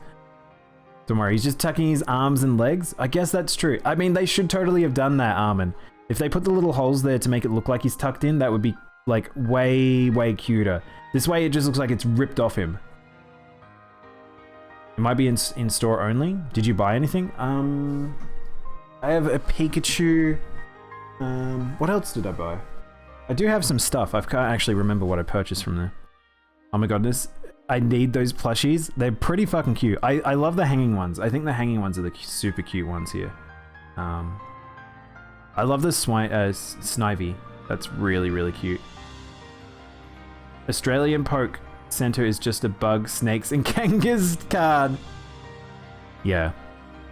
Don't worry, he's just tucking his arms and legs. I guess that's true. I mean, they should totally have done that, Armin. If they put the little holes there to make it look like he's tucked in, that would be like way, way cuter. This way it just looks like it's ripped off him. It might be in store only. Did you buy anything? I have a Pikachu. What else did I buy? I do have some stuff. I can't actually remember what I purchased from there. Oh my goodness. I need those plushies. They're pretty fucking cute. I love the hanging ones. I think the hanging ones are the super cute ones here. I love the Snivy. That's really, really cute. Australian Poke Center is just a bug, snakes, and kangas card. Yeah,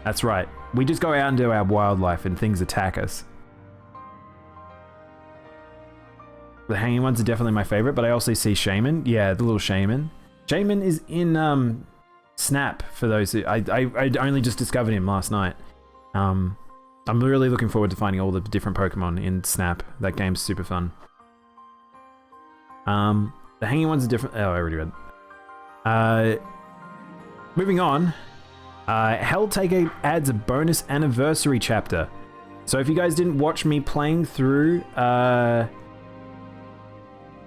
that's right. We just go out and do our wildlife and things attack us. The hanging ones are definitely my favorite, but I also see Shaman. Yeah, the little Shaman. Shaman is in Snap, for those who... I only just discovered him last night. I'm really looking forward to finding all the different Pokemon in Snap. That game's super fun. The hanging ones are different... Oh, I already read. Moving on. Helltaker adds a bonus anniversary chapter. So if you guys didn't watch me playing through...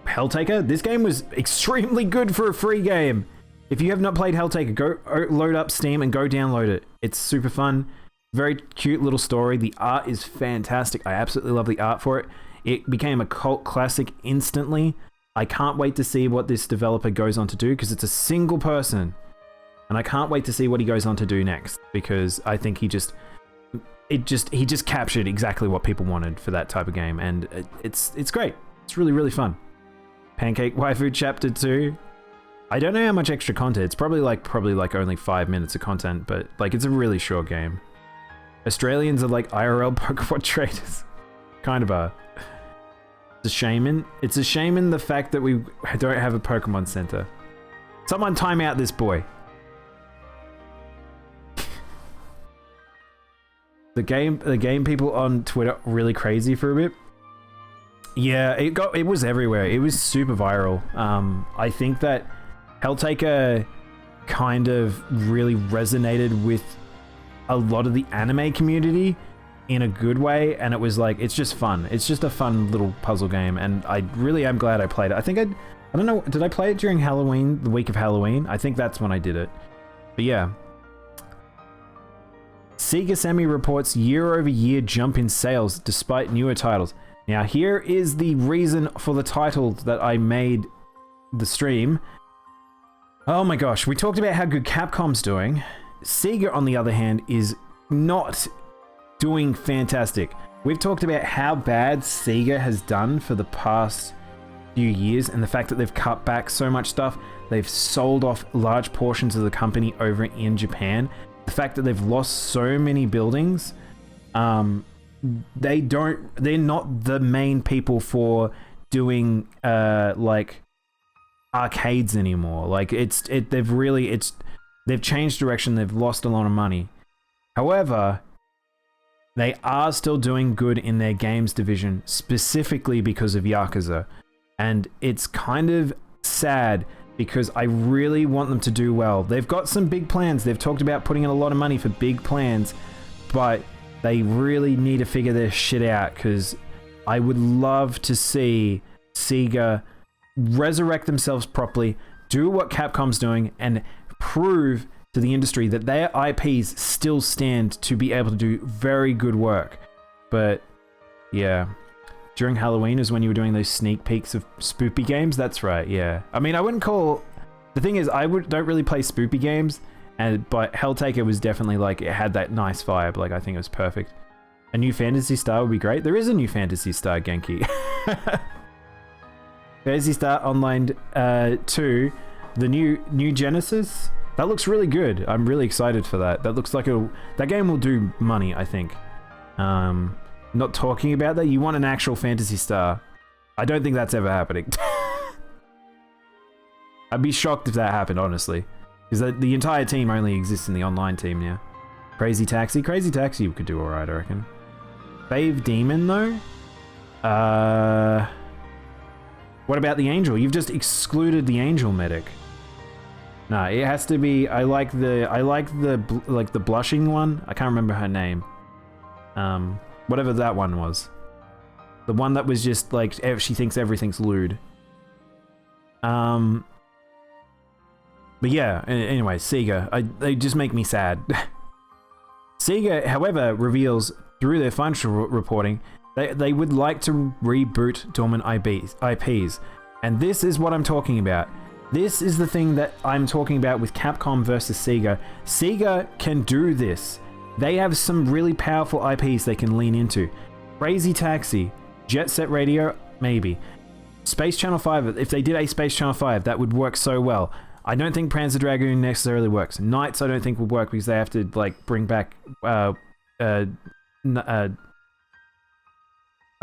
Helltaker, this game was extremely good for a free game. If you have not played Helltaker, go load up Steam and go download it. It's super fun. Very cute little story. The art is fantastic. I absolutely love the art for it. It became a cult classic instantly. I can't wait to see what this developer goes on to do, because it's a single person. And I can't wait to see what he goes on to do next, because I think he just captured exactly what people wanted for that type of game, and it's great. It's really, really fun. Pancake Waifu Chapter 2. I don't know how much extra content. It's probably like only 5 minutes of content, but like it's a really short game. Australians are like IRL Pokemon traders. Kind of are. It's a shaman. It's a shaman the fact that we don't have a Pokemon Center. Someone time out this boy. The game people on Twitter really crazy for a bit. Yeah, it was everywhere. It was super viral. I think that Helltaker kind of really resonated with a lot of the anime community in a good way, and it was like, it's just fun. It's just a fun little puzzle game, and I really am glad I played it. I think I don't know, did I play it during Halloween, the week of Halloween? I think that's when I did it. But yeah. Sega Sammy reports year-over-year jump in sales despite newer titles. Now, here is the reason for the title that I made the stream. Oh my gosh, we talked about how good Capcom's doing. Sega, on the other hand, is not doing fantastic. We've talked about how bad Sega has done for the past few years, and the fact that they've cut back so much stuff. They've sold off large portions of the company over in Japan. The fact that they've lost so many buildings. They're not the main people for doing like arcades anymore. Like they've changed direction. They've lost a lot of money. However, they are still doing good in their games division, specifically because of Yakuza. And it's kind of sad because I really want them to do well. They've got some big plans. They've talked about putting in a lot of money for big plans, but they really need to figure their shit out, because I would love to see Sega resurrect themselves properly, do what Capcom's doing, and prove to the industry that their IPs still stand to be able to do very good work. But yeah, during Halloween is when you were doing those sneak peeks of spoopy games. That's right, yeah. I mean, I wouldn't call... The thing is, don't really play spoopy games, but Helltaker was definitely like, it had that nice vibe. Like, I think it was perfect. A new Phantasy Star would be great. There is a new Phantasy Star, Genki. Phantasy Star Online 2, the new Genesis. That looks really good. I'm really excited for that. That looks like that game will do money, I think. Not talking about that. You want an actual Phantasy Star. I don't think that's ever happening. I'd be shocked if that happened, honestly. Because the entire team only exists in the online team now. Crazy Taxi? Crazy Taxi could do alright, I reckon. Fave Demon, though? What about the Angel? You've just excluded the Angel medic. Nah, it has to be... I like the blushing one. I can't remember her name. Whatever that one was. The one that was just like, she thinks everything's lewd. But yeah, anyway, Sega, they just make me sad. Sega, however, reveals through their financial reporting, they would like to reboot dormant IPs. And this is what I'm talking about. This is the thing that I'm talking about with Capcom versus Sega. Sega can do this. They have some really powerful IPs they can lean into. Crazy Taxi, Jet Set Radio, maybe. Space Channel 5, if they did a Space Channel 5, that would work so well. I don't think Panzer Dragoon necessarily works. Knights I don't think would work because they have to like bring back I've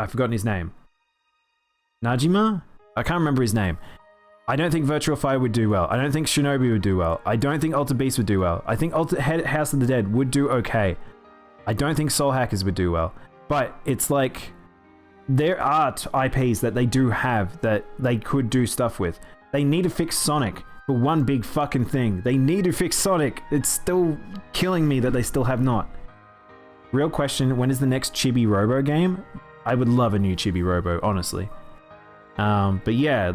forgotten his name. Najima? I can't remember his name. I don't think Virtual Fire would do well. I don't think Shinobi would do well. I don't think Alter Beast would do well. I think House of the Dead would do okay. I don't think Soul Hackers would do well. But it's like, there are IPs that they do have that they could do stuff with. They need to fix Sonic for one big fucking thing. They need to fix Sonic. It's still killing me that they still have not. Real question, when is the next Chibi Robo game? I would love a new Chibi Robo, honestly. But yeah,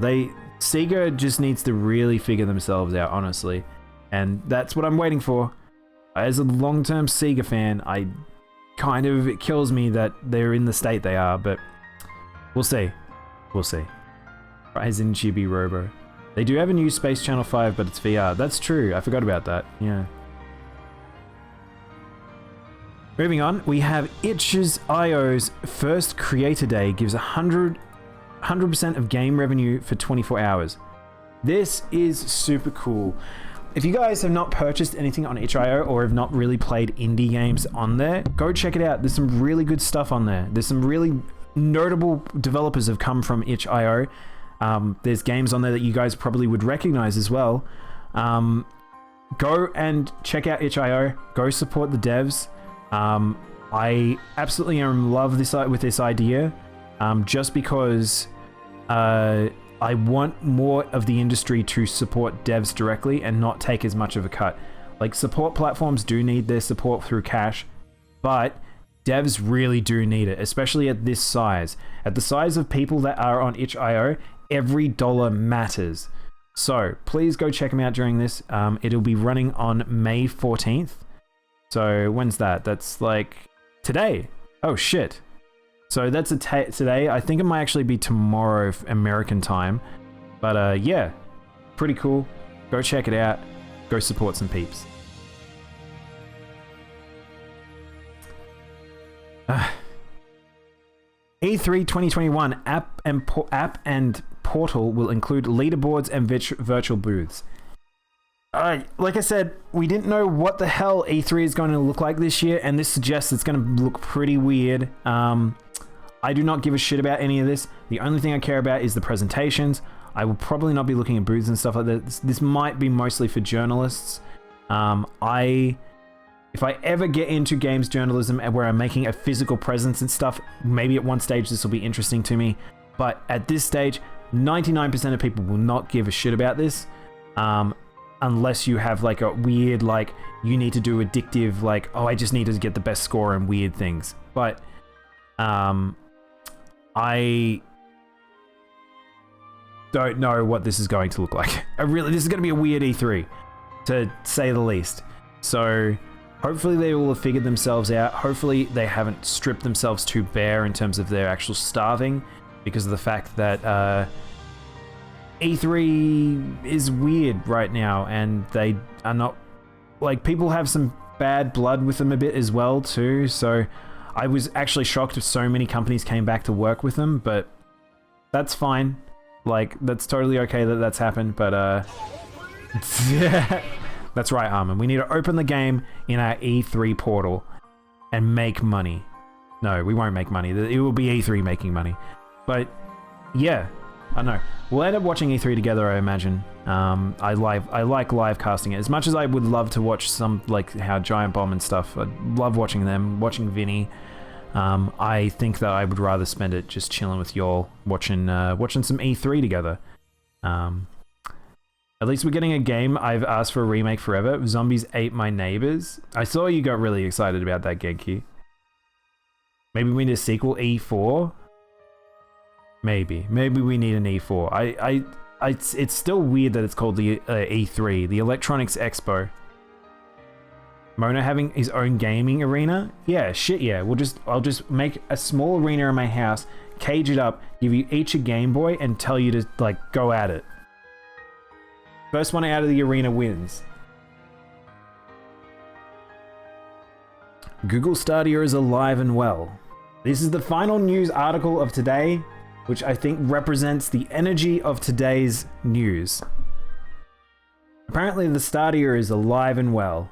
Sega just needs to really figure themselves out, honestly. And that's what I'm waiting for. As a long-term Sega fan, it kills me that they're in the state they are, but we'll see. We'll see. Ryzen Chibi Robo. They do have a new Space Channel 5, but it's VR. That's true. I forgot about that. Yeah. Moving on, we have itch.io's first Creator Day gives 100% of game revenue for 24 hours. This is super cool. If you guys have not purchased anything on itch.io or have not really played indie games on there, go check it out. There's some really good stuff on there. There's some really notable developers have come from itch.io. There's games on there that you guys probably would recognize as well. Go and check out itch.io. Go support the devs. I absolutely am in love with this idea, just because I want more of the industry to support devs directly and not take as much of a cut. Like, support platforms do need their support through cash, but devs really do need it, especially at this size. At the size of people that are on itch.io, every dollar matters. So please go check them out during this. It'll be running on May 14th. So when's that? That's like today. Oh shit. So that's today. I think it might actually be tomorrow American time. But yeah, pretty cool. Go check it out. Go support some peeps. E3 2021 app and portal will include leaderboards and virtual booths. Like I said, we didn't know what the hell E3 is going to look like this year, and this suggests it's going to look pretty weird. I do not give a shit about any of this. The only thing I care about is the presentations. I will probably not be looking at booths and stuff like that. This might be mostly for journalists. If I ever get into games journalism and where I'm making a physical presence and stuff, maybe at one stage this will be interesting to me. But at this stage, 99% of people will not give a shit about this. Unless you have like a weird, like, you need to do addictive, like, oh, I just need to get the best score and weird things. But I don't know what this is going to look like. This is going to be a weird E3, to say the least. So hopefully they will have figured themselves out. Hopefully they haven't stripped themselves too bare in terms of their actual starving, because of the fact that E3 is weird right now, and they are not, like, people have some bad blood with them a bit as well too. So I was actually shocked if so many companies came back to work with them, but that's fine. Like, that's totally okay that that's happened, but that's right, Armin. We need to open the game in our E3 portal and make money. No, we won't make money. It will be E3 making money. But yeah, I know. We'll end up watching E3 together, I imagine. I like live casting it. As much as I would love to watch some, like, how Giant Bomb and stuff, I love watching them, watching Vinny. I think that I would rather spend it just chilling with y'all, watching some E3 together. At least we're getting a game I've asked for a remake forever. Zombies Ate My Neighbors. I saw you got really excited about that, Genki. Maybe we need a sequel, E4? Maybe we need an E4. It's still weird that it's called the E3, the Electronics Expo. Mono having his own gaming arena? Yeah, shit yeah. I'll just make a small arena in my house, cage it up, give you each a Game Boy, and tell you to, like, go at it. First one out of the arena wins. Google Stadia is alive and well. This is the final news article of today, which I think represents the energy of today's news. Apparently the Stadia is alive and well.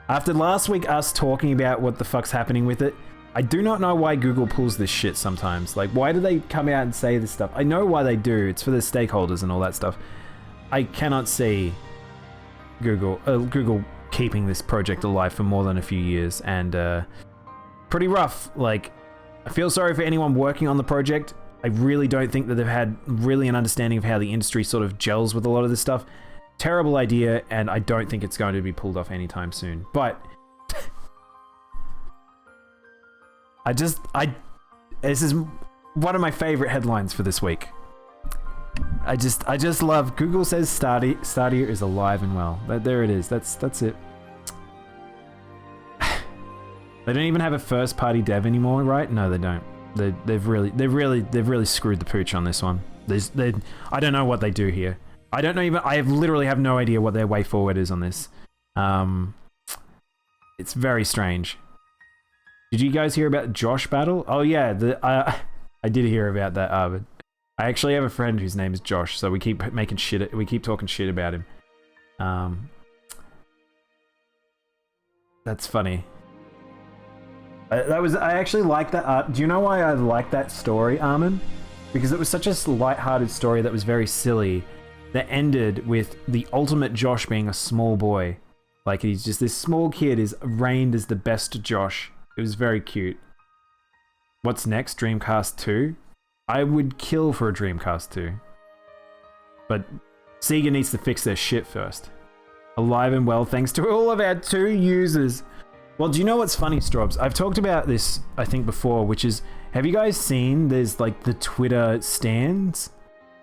After last week us talking about what the fuck's happening with it, I do not know why Google pulls this shit sometimes. Like, why do they come out and say this stuff? I know why they do. It's for the stakeholders and all that stuff. I cannot see Google keeping this project alive for more than a few years, and pretty rough. Like, I feel sorry for anyone working on the project. I really don't think that they've had really an understanding of how the industry sort of gels with a lot of this stuff. Terrible idea, and I don't think it's going to be pulled off anytime soon. But this is one of my favorite headlines for this week. I just love Google says Stadia is alive and well. There it is. That's it. They don't even have a first party dev anymore, right? No, they don't. They've really screwed the pooch on this one. I don't know what they do here. I literally have no idea what their way forward is on this. It's very strange. Did you guys hear about Josh Battle? Oh yeah, I did hear about that, Arvid. I actually have a friend whose name is Josh, so we keep talking shit about him. That's funny. I actually like that. Do you know why I like that story, Armin? Because it was such a light-hearted story that was very silly, that ended with the ultimate Josh being a small boy. Like, he's just this small kid is reigned as the best Josh. It was very cute. What's next? Dreamcast 2? I would kill for a Dreamcast 2. But Sega needs to fix their shit first. Alive and well, thanks to all of our 2 users. Well, do you know what's funny, Strobs? I've talked about this, I think, before, which is, have you guys seen there's like the Twitter stands?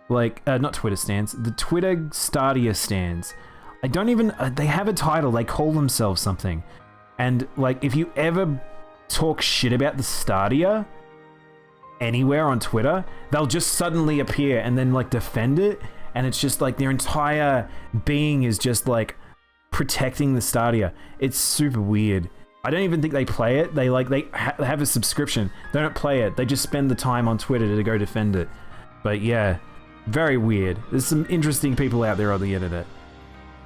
Like, not Twitter stands, the Twitter Stadia stands. I don't even, they have a title, they call themselves something. And like, if you ever talk shit about the Stadia anywhere on Twitter, they'll just suddenly appear and then like defend it. And it's just like their entire being is just like protecting the Stadia. It's super weird. I don't even think they play it. They have a subscription. They don't play it. They just spend the time on Twitter to go defend it. But yeah, very weird. There's some interesting people out there on the internet.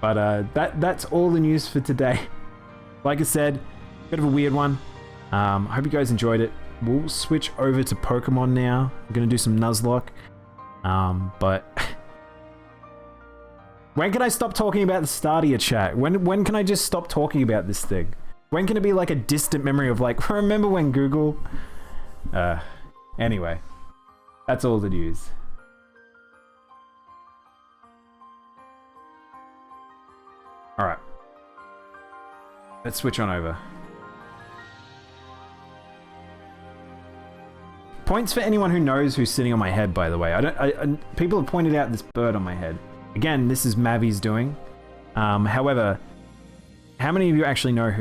But that's all the news for today. Like I said, bit of a weird one. Hope you guys enjoyed it. We'll switch over to Pokemon now. I'm gonna do some Nuzlocke. But when can I stop talking about the Stadia, chat? When can I just stop talking about this thing? When can it be like a distant memory of like, remember when Google? Anyway, that's all the news. All right, let's switch on over. Points for anyone who knows who's sitting on my head, by the way. People have pointed out this bird on my head. Again, this is Mavi's doing. However, how many of you actually know who